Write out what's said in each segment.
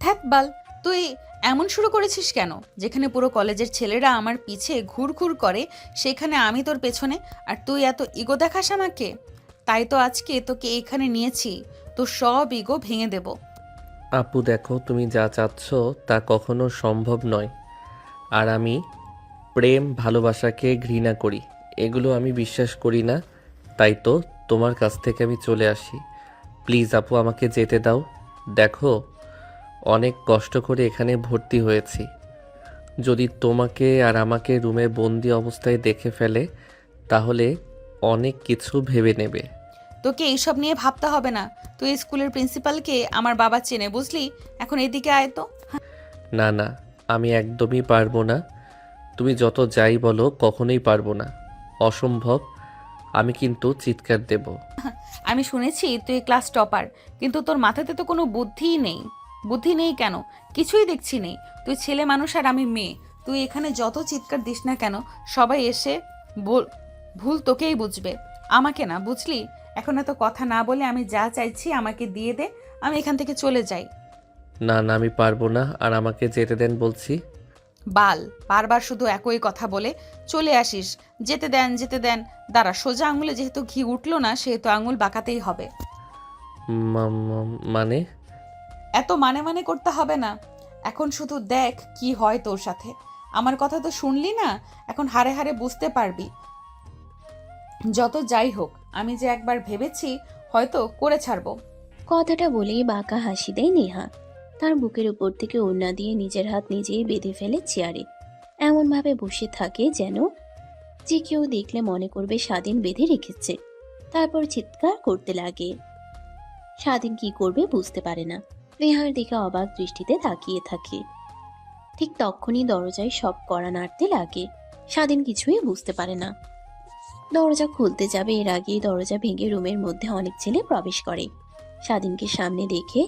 ধ্যাত বাল, তুই এমন শুরু করেছিস কেন? যেখানে পুরো কলেজের ছেলেরা আমার পিছে ঘুর ঘুর করে, সেখানে আমি তোর পেছনে, আর তুই এত ইগো দেখাস আমাকে। তাই তো আজকে তোকে এখানে নিয়েছি, তোর সব ইগো ভেঙে দেব। আপু দেখো, তুমি যা চাচ্ছ তা কখনো সম্ভব নয়। আর আমি প্রেম ভালোবাসাকে ঘৃণা করি, এগুলো আমি বিশ্বাস করি না। তাই তো তোমার কাছ থেকে আমি চলে আসি। প্লিজ আপু, আমাকে যেতে দাও। দেখো, অনেক কষ্ট করে এখানে ভর্তি হয়েছি। যদি তোমাকে আর আমাকে রুমে বন্দি অবস্থায় দেখে ফেলে, তাহলে অনেক কিছু ভেবে নেবে। তোকে এইসব নিয়ে ভাবতে হবে না। তুই স্কুলের প্রিন্সিপালকে আমার বাবা চেনে, বুঝলি? এখন এদিকে আয় তো। না না, আমি একদমই পারবো না। তুমি যত যাই বলো, কখনোই পারবো না, অসম্ভব। আমি কিন্তু চিৎকার দেব। আমি শুনেছি তুই ক্লাস টপার, কিন্তু তোর মাথাতে তো কোনো বুদ্ধিই নেই। বুদ্ধি নেই কেন? কিছুই দেখছি নেই। তুই ছেলে মানুষ আর আমি মেয়ে। তুই এখানে যত চিৎকার দিস না কেন, সবাই এসে ভুল তোকেই বুঝবে, আমাকে না, বুঝলি? এখন এত কথা না বলে আমি যা চাইছি আমাকে দিয়ে দে, আমি এখান থেকে চলে যাই। না না, আমি পারবো না, আর আমাকে যেতে দেন বলছি। বাল, বারবার শুধু একই কথা বলে চলে আসিস। যেতে দেন, যেতে দেন। দাঁড়া, সোজা আঙুলে যেহেতু ঘি উঠলো না, সেহেতু আঙুল বাঁকাতেই হবে। মানে? এত মানে মানে করতে হবে না। এখন শুধু দেখ কি হয় তোর সাথে। আমার কথা তো শুনলি না, এখন হাড়ে হাড়ে বুঝতে পারবি। যত যাই হোক, আমি যে একবার ভেবেছি হয়তো করে ছাড়বো। কথাটা বলেই বাঁকা হাসি দেয় নেহা। তার বুকের উপর থেকে ওড়না দিয়ে নিজের হাত নিজেই বেঁধে ফেলে চেয়ারে, এমন ভাবে বসে থাকে যেন যে কেউ দেখলে মনে করবে স্বাধীন বেঁধে রেখেছে। তারপর চিৎকার করতে লাগে। স্বাধীন কি করবে বুঝতে পারে না, নেহার দিকে অবাক দৃষ্টিতে তাকিয়ে থাকে। ঠিক তখনই দরজায় সব কড়া নাড়তে লাগে। স্বাধীন কিছুই বুঝতে পারে না। দরজা খুলতে যাবে এর আগেই দরজা ভেঙে রুমের মধ্যে অনেক ছেলে প্রবেশ করে। স্বাধীনকে সামনে দেখে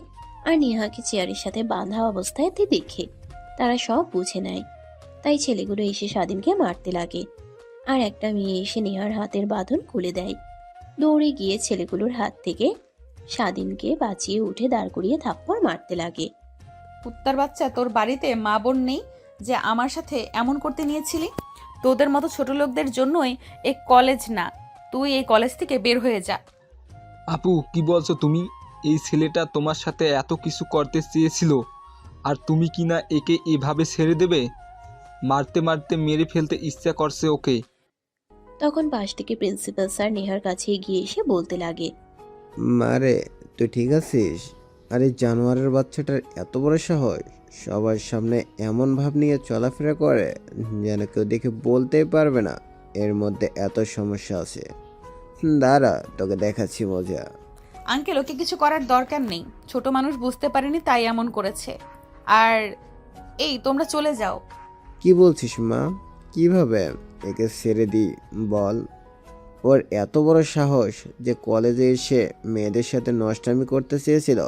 আর নেহাকে চেয়ারের সাথে বাঁধা অবস্থায় দেখে তারা সব বুঝে নেয়। তাই ছেলেগুলো এসে স্বাধীনকে মারতে লাগে। আর একটা মেয়ে এসে নেহার হাতের বাঁধন খুলে দেয়। দৌড়ে গিয়ে ছেলেগুলোর হাত থেকে স্বাধীনকে বাঁচিয়ে উঠে দাঁড় করিয়ে থাপ্পড় মারতে লাগে। কুত্তার বাচ্চা, তোর বাড়িতে মা বোন নেই যে আমার সাথে এমন করতে নিয়েছিলি? তোদের মতো ছোট লোকদের জন্যই এই কলেজ না। তুই এই কলেজ থেকে বের হয়ে যা। আপু কি বলছো তুমি? এই ছেলেটা তোমার সাথে এত কিছু করতে চেয়েছিল, আর তুমি কি না একে এভাবে ছেড়ে দেবে? মারতে মারতে মেরে ফেলতে ইচ্ছা করছে ওকে। তখন পাশ থেকে প্রিন্সিপাল স্যার নেহার কাছে এগিয়ে এসে বলতে লাগে, মারে, তুই ঠিক আছিস? আরে জানোয়ারের বাচ্চাটার এত বড় সাহস, সবার সামনে এমন ভাব নিয়ে চলাফেরা করে যেন কেউ দেখে বলতেই পারবে না এর মধ্যে এত সমস্যা আছে। দাঁড়া, তোকে দেখাচ্ছি মজা। আঙ্কেল, ওকে কিছু করার দরকার নেই। ছোট মানুষ বুঝতে পারেনি তাই এমন করেছে। আর এই, তোমরা চলে যাও। কি বলছিস মা? কিভাবে একে ছেড়ে দিই বল? ওর এত বড় সাহস যে কলেজে এসে মেয়েদের সাথে নষ্টামি করতে চেয়েছিল।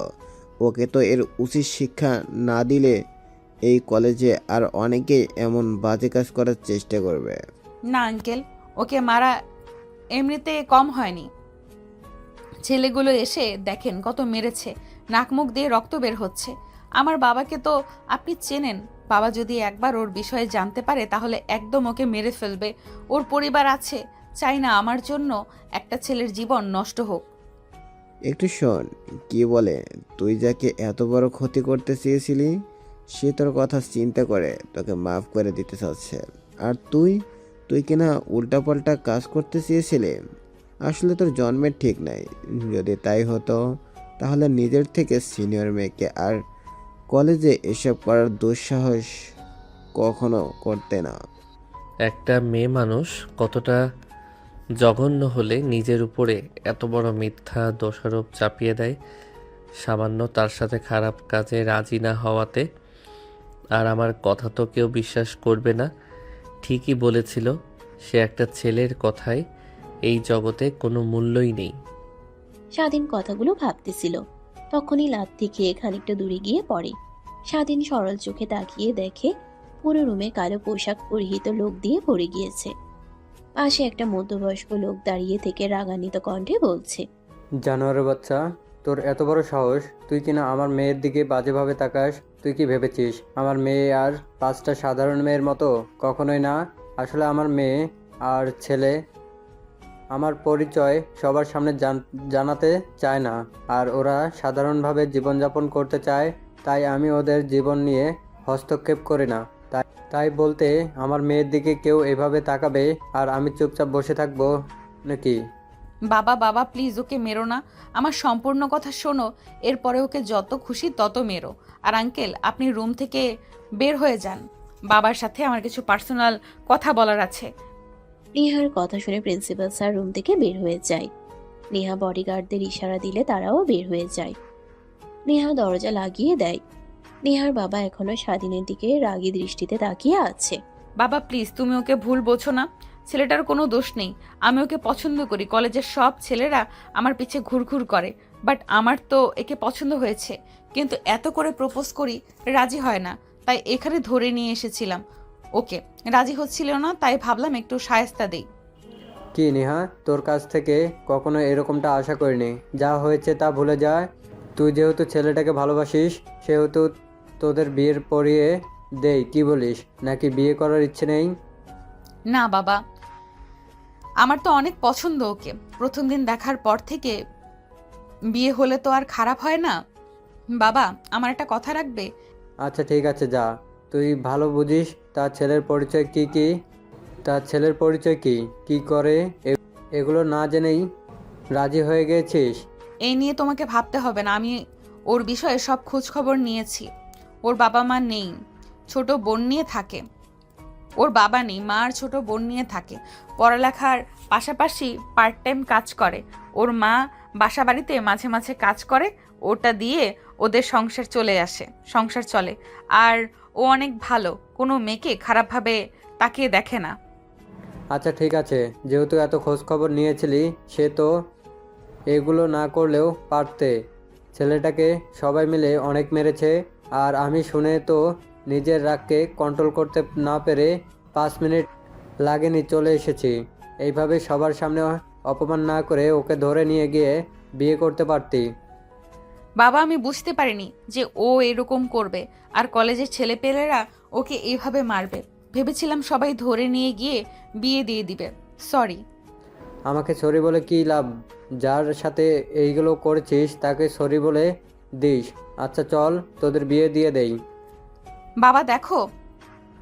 ওকে তো এর উচিত শিক্ষা না দিলে এই কলেজে আর অনেকেই এমন বাজে কাজ করার চেষ্টা করবে। না আঙ্কেল, ওকে মারা এমনিতে কম হয়নি। ছেলেগুলো এসে দেখেন কত মেরেছে, নাক মুখ দিয়ে রক্ত বের হচ্ছে। আমার বাবাকে তো আপনি চেনেন। বাবা যদি একবার ওর বিষয়ে জানতে পারে তাহলে একদম ওকে মেরে ফেলবে। ওর পরিবার আছে, চাই না আমার জন্য একটা ছেলের জীবন নষ্ট হোক। একটু শোন কি বলে। তুই যাকে এত বড় ক্ষতি করতে চেয়েছিলি সে তোর কথা চিন্তা করে তোকে মাফ করে দিতে চাচ্ছে। আর তুই তুই কিনা উল্টাপাল্টা কাজ করতে চেয়েছিলি। আসলে তোর জন্মের ঠিক নাই। যদি তাই হতো তাহলে নিজের থেকে সিনিয়র মেয়েকে আর কলেজে এসব করার দুঃসাহস কখনো করতে না। একটা মেয়ে মানুষ কতটা জঘন্য হলে নিজের উপরে এত বড় মিথ্যা দোষারোপ চাপিয়ে দেয়, সামান্য তার সাথে খারাপ কাজে রাজি না হওয়াতে। আর আমার কথা তো কেউ বিশ্বাস করবে না। ঠিকই বলেছিল, সে একটা ছেলের কথায় এই জগতে কোনো মূল্যই নেই। স্বাধীন কথাগুলো ভাবতেছিল। তখনই লাথি খেয়ে খানিকটা দূরে গিয়ে পড়ে। স্বাধীন সরল চোখে তাকিয়ে দেখে পুরো রুমে কালো পোশাক পরিহিত লোক দিয়ে ভরে গিয়েছে। পাশে একটা মধ্যবয়স্ক লোক দাঁড়িয়ে থেকে রাগান্বিত কণ্ঠে বলছে, জানোয়ারের বাচ্চা, তোর এত বড় সাহস, তুই কিনা আমার মেয়ের দিকে বাজেভাবে তাকাস। তুই কি ভেবেছিস আমার মেয়ে আর 5টা সাধারণ মেয়ের মতো? কখনোই না। আসলে আমার মেয়ে আর ছেলে আমার পরিচয় সবার সামনে জানাতে চায় না, আর ওরা সাধারণভাবে জীবনযাপন করতে চায়, তাই আমি ওদের জীবন নিয়ে হস্তক্ষেপ করি না। তাই বলতে আমার মেয়ের দিকে কেউ এভাবে তাকাবে আর আমি চুপচাপ বসে থাকবো নাকি? বাবা বাবা প্লিজ ওকে মেরো না, আমার সম্পূর্ণ কথা শোনো, এরপরে ওকে যত খুশি তত মেরো। আর আঙ্কেল আপনি রুম থেকে বের হয়ে যান, বাবার সাথে আমার কিছু পার্সোনাল কথা বলার আছে। নেহার কথা শুনে প্রিন্সিপাল স্যার রুম থেকে বের হয়ে যায়। নেহা বডিগার্ডদের ইশারা দিলে তারাও বের হয়ে যায়। নেহা দরজা লাগিয়ে দেয়। নেহার বাবা এখনো স্বাধীনের দিকে রাগী দৃষ্টিতে তাকিয়ে আছে। বাবা প্লিজ তুমি ওকে ভুল বোঝো না, ছেলেটার কোনো দোষ নেই। আমি ওকে পছন্দ করি, কলেজের সব ছেলেরা আমার পিছে ঘুরঘুর করে, বাট আমার তো একে পছন্দ হয়েছে, কিন্তু এত করে প্রপোজ করি রাজি হয় না, তাই এখানে ধরে নিয়ে এসেছিলাম। ওকে রাজি হচ্ছিল না, তাই ভাবলাম একটু শায়েস্তা দেই। কি নেহা, তোর কাছ থেকে কখনো এরকমটা আশা করিনি। যা হয়েছে তা ভুলে যায়। তুই যেহেতু ছেলেটাকে ভালোবাসিস, সেহেতু তোদের বিয়ের পরিয়ে দেই, কি বলিস? নাকি বিয়ে করার ইচ্ছে নেই? না বাবা, আমার তো অনেক পছন্দ ওকে, প্রথম দিন দেখার পর থেকে। বিয়ে হলে তো আর খারাপ হয় না। বাবা আমার একটা কথা রাখবে? আচ্ছা ঠিক আছে, যা। তুই ভালো বুঝিস তার ছেলের পরিচয় কি কি করে, এগুলো না জেনেই রাজি হয়ে গেছিস? এই নিয়ে তোমাকে ভাবতে হবে না, আমি ওর বিষয়ে সব খোঁজ খবর নিয়েছি। ওর বাবা মা নেই, ছোট বোন নিয়ে থাকে। ওর বাবা নেই, মা আর ছোট বোন নিয়ে থাকে। পড়ালেখার পাশাপাশি পার্ট টাইম কাজ করে। ওর মা বাসা বাড়িতে মাঝে মাঝে কাজ করে, ওটা দিয়ে ওদের সংসার চলে। আর ও অনেক ভালো, কোনো মেয়েকে খারাপভাবে তাকিয়ে দেখে না। আচ্ছা ঠিক আছে, যেহেতু এত খোঁজ খবর নিয়েছিলি, সে তো এগুলো না করলেও পারতে। ছেলেটাকে সবাই মিলে অনেক মেরেছে, আর আমি শুনে তো নিজের রাগকে কন্ট্রোল করতে না পেরে 5 মিনিট লাগেনি চলে এসেছি। এইভাবে সবার সামনে অপমান না করে ওকে ধরে নিয়ে গিয়ে বিয়ে করতে পারতি। বাবা আমি বুঝতে পারিনি যে ও এরকম করবে, আর কলেজের ছেলেপেলেরা ওকে এইভাবে মারবে। ভেবেছিলাম সবাই ধরে নিয়ে গিয়ে বিয়ে দিয়ে দিবে। সরি। আমাকে সরি বলে কী লাভ? যার সাথে এইগুলো করেছিস তাকে সরি বলে দিস। আচ্ছা চল, তোদের বিয়ে দিয়ে দেই। বাবা দেখো,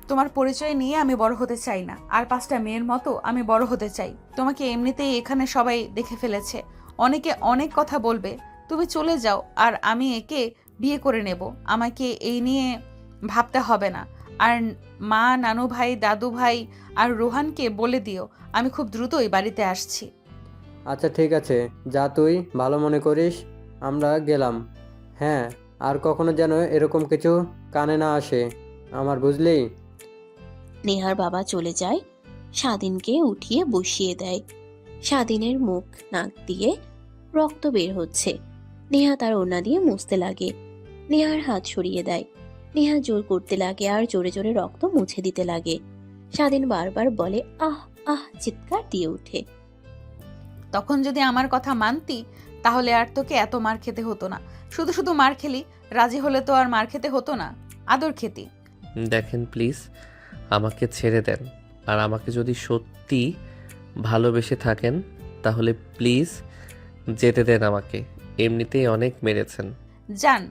তোমার পরিচয় নিয়ে আমি বড় হতে চাই না, আর 5টা মেয়ের মতো আমি বড় হতে চাই। তোমাকে এমনিতেই এখানে সবাই দেখে ফেলেছে, অনেকে অনেক কথা বলবে। তুমি চলে যাও, আর আমি একে বিয়ে করে নেব। আমাকে এই নিয়ে ভাবতে হবে না। আর মা, নানু ভাই, দাদু ভাই আর রোহানকে বলে দিও আমি খুব দ্রুতই বাড়িতে আসছি। আচ্ছা ঠিক আছে, যা তুই ভালো মনে করিস। আমরা গেলাম। হ্যাঁ, আর কখনো যেন এরকম কিছু কানে না আসে আমার, বুঝলি? নেহার বাবা চলে যায়। স্বাধীনকে উঠিয়ে বসিয়ে দেয়। স্বাধীনের মুখ নাক দিয়ে রক্ত বের হচ্ছে। নেহা তার ওড়না দিয়ে মুছতে লাগে। নেহার হাত সরিয়ে দেয়। নেহা জোর করতে লাগে আর জোরে জোরে রক্ত মুছে দিতে লাগে। স্বাধীন বারবার বলে আহ আহ, চিৎকার দিয়ে ওঠে। তখন যদি আমার কথা মানতি, তাহলে আর তোকে এত মার খেতে হতো না। শুধু শুধু মার খেলি, রাজি হলে তো আর মার খেতে হতো না, আদর খেতি। দেখেন প্লিজ, আমাকে ছেড়ে দেন। আর আমাকে যদি সত্যি ভালোবেসে থাকেন তাহলে প্লিজ যেতে দেন আমাকে। এমনিতেই অনেক মেরেছেন। জান,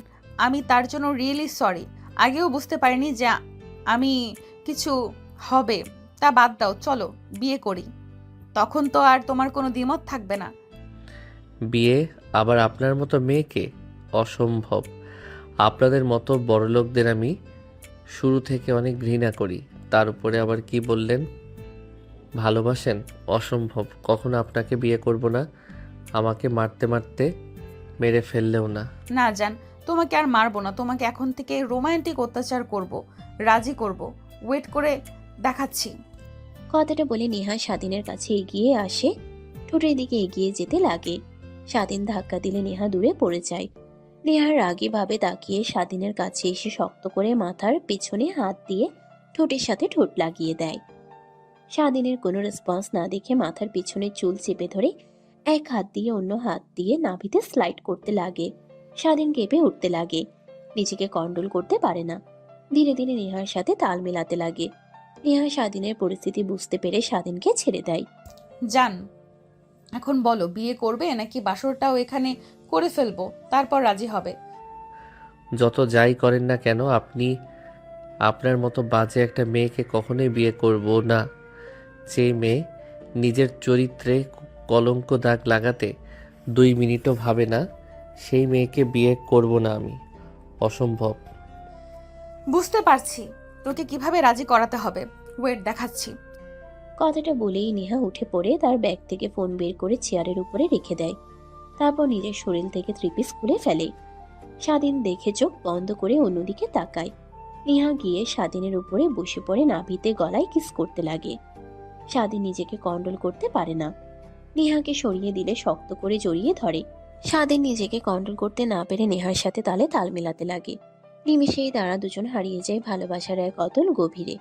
আমি তার জন্য রিয়েলি সরি। আগেও বুঝতে পারিনি যে আমি কিছু হবে। তা বাদ দাও, চলো বিয়ে করি। তখন তো আর তোমার কোনো দ্বিমত থাকবে না। বিয়ে আবার আপনার মতো মেয়েকে? অসম্ভব। আপনাদের মতো বড়লোকদের আমি শুরু থেকে অনেক ঘৃণা করি। তার উপরে আবার কি বললেন ভালোবাসেন? অসম্ভব, কখনো আপনাকে বিয়ে করব না। আমাকে মারতে মারতে মেরে ফেললেও না। না জান, তোমাকে আর মারবো না, তোমাকে এখন থেকে রোমান্টিক অত্যাচার করব, রাজি করব। ওয়েট করে দেখাচ্ছি। কথাটা বলে নেহা স্বাধীনের কাছে এগিয়ে আসে। ঠোঁটের দিকে এগিয়ে যেতে লাগে। স্বাধীন ধাক্কা দিলে নেহা দূরে পড়ে যায়। নেহার রাগী ভাবে তাকিয়ে স্বাধীনের কাছে এসে শক্ত করে মাথার পিছনে হাত দিয়ে ঠোঁটের সাথে ঠোঁট লাগিয়ে দেয়। স্বাধীনের কোনো রেসপন্স না দেখে মাথার পিছনে চুল চেপে ধরে এক হাত দিয়ে অন্য হাত দিয়ে নাভিতে স্লাইড করতে লাগে। স্বাধীন কেঁপে উঠতে লাগে, নিজেকে কন্ট্রোল করতে পারে না। ধীরে ধীরে নেহার সাথে তাল মেলাতে লাগে। নেহা স্বাধীনের পরিস্থিতি বুঝতে পেরে স্বাধীনকে ছেড়ে দেয়। যান, এখন বলো বিয়ে করবে নাকি বাসরটাও এখানে করে ফেলবো, তারপর রাজি হবে? যত যাই করেন না কেন আপনি আপনার মতো বাজে একটা মেয়েকে কখনোই বিয়ে করব না। যে মেয়ে নিজের চরিত্রে কলঙ্ক দাগ লাগাতে 2 মিনিটও ভাবে না, সেই মেয়েকে বিয়ে করব না আমি। অসম্ভব। বুঝতে পারছি তোকে কিভাবে রাজি করাতে হবে, ওয়েট দেখাচ্ছি। কথাটা বলেই নেহা উঠে পড়ে তার ব্যাগ থেকে ফোন বের করে চেয়ারের উপরে রেখে দেয়। তারপর নিজের শরীর থেকে 3 পিস খুলে ফেলে। স্বাধীন দেখে চোখ বন্ধ করে অন্যদিকে তাকায়। নেহা গিয়ে স্বাধীনের উপরে বসে পড়ে নাভিতে গলায় কিস করতে লাগে। স্বাধীন নিজেকে কন্ট্রোল করতে পারে না। নেহাকে সরিয়ে দিলে শক্ত করে জড়িয়ে ধরে। স্বাধীন নিজেকে কন্ট্রোল করতে না পেরে নেহার সাথে তালে তাল মেলাতে লাগে। নিমিষেই তারা দুজন হারিয়ে যায় ভালোবাসার এক অতল গভীরে।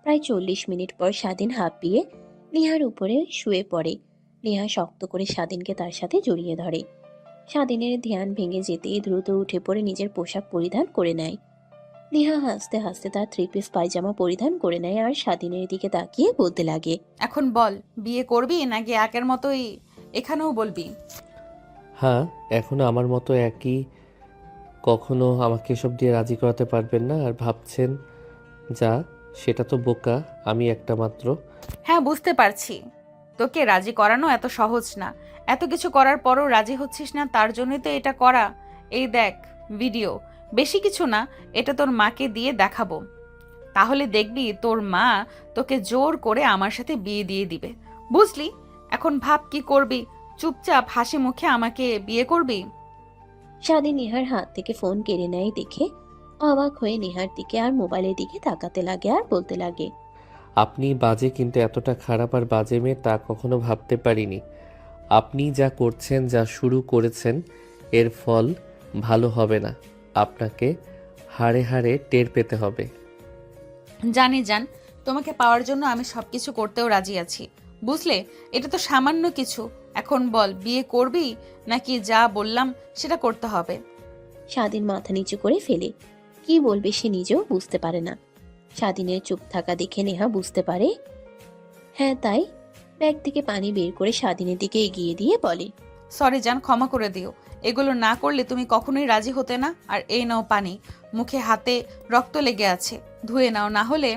প্রায় 40 মিনিট পর স্বাধীন হাঁপিয়ে নেহার উপরে শুয়ে পড়ে। নেহা শক্ত করে স্বাধীনকে তার সাথে জড়িয়ে ধরে। স্বাধীনের ধ্যান ভেঙে যেতেই দ্রুত উঠে পড়ে নিজের পোশাক পরিধান করে নেয়। নেহা হাসতে হাসতে তার 3 পিস পায়জামা পরিধান করে নেয় আর স্বাধীনের দিকে তাকিয়ে বলতে লাগে, এখন বল বিয়ে করবি নাকি আগের মতোই এখানেও বলবি? হ্যাঁ, এখনো আমার মতো একই। কখনো আমাকে এসব দিয়ে রাজি করাতে পারবেন না। আর ভাবছেন যা, সেটা তো বোকা। আমি একটা মাত্র। হ্যাঁ বুঝতে পারছি, তোকে রাজি করানো এত সহজ না। এত কিছু করার পরও রাজি হচ্ছিস না, তার জন্যই তো এটা করা। এই দেখ ভিডিও, বেশি কিছু না, এটা তোর মাকে দিয়ে দেখাবো, তাহলে দেখবি তোর মা তোকে জোর করে আমার সাথে বিয়ে দিয়ে দিবে, বুঝলি? এখন ভাব কি করবি, চুপচাপ হাসি মুখে আমাকে বিয়ে করবি? স্বাধীন নেহার হাত থেকে ফোন কেড়ে নেয় দেখে অবাক হয়ে নেহার দিকে আর মোবাইলের দিকে তাকাতে লাগে আর বলতে লাগে, আপনি বাজে, কিন্তু এতটা খারাপ আর বাজে মেয়ে তা কখনো ভাবতে পারিনি। আপনি যা করছেন, যা শুরু করেছেন, এর ফল ভালো হবে না। আপনাকে হাড়ে হাড়ে টের পেতে হবে। জানি জান, তোমাকে পাওয়ার জন্য আমি সবকিছু করতেও রাজি আছি, বুঝলে? এটা তো সামান্য কিছু। এখন বল বিয়ে করবি নাকি যা বললাম সেটা করতে হবে? স্বাধীন মাথা নিচু করে ফেলে। কি বলবে সে নিজেও বুঝতে পারে না। স্বাধীনের চুপ থাকা দেখে নেহা বুঝতে পারে হ্যাঁ তাই। ব্যাগ থেকে পানি বের করে স্বাধীনের দিকে এগিয়ে দিয়ে বলে, সরি জান, ক্ষমা করে দিও। এগুলো না করলে তুমি কখনোই রাজি হতে না। আর এই নাও পানি, মুখে হাতে রক্ত লেগে আছে, ধুয়ে নাও, না হলে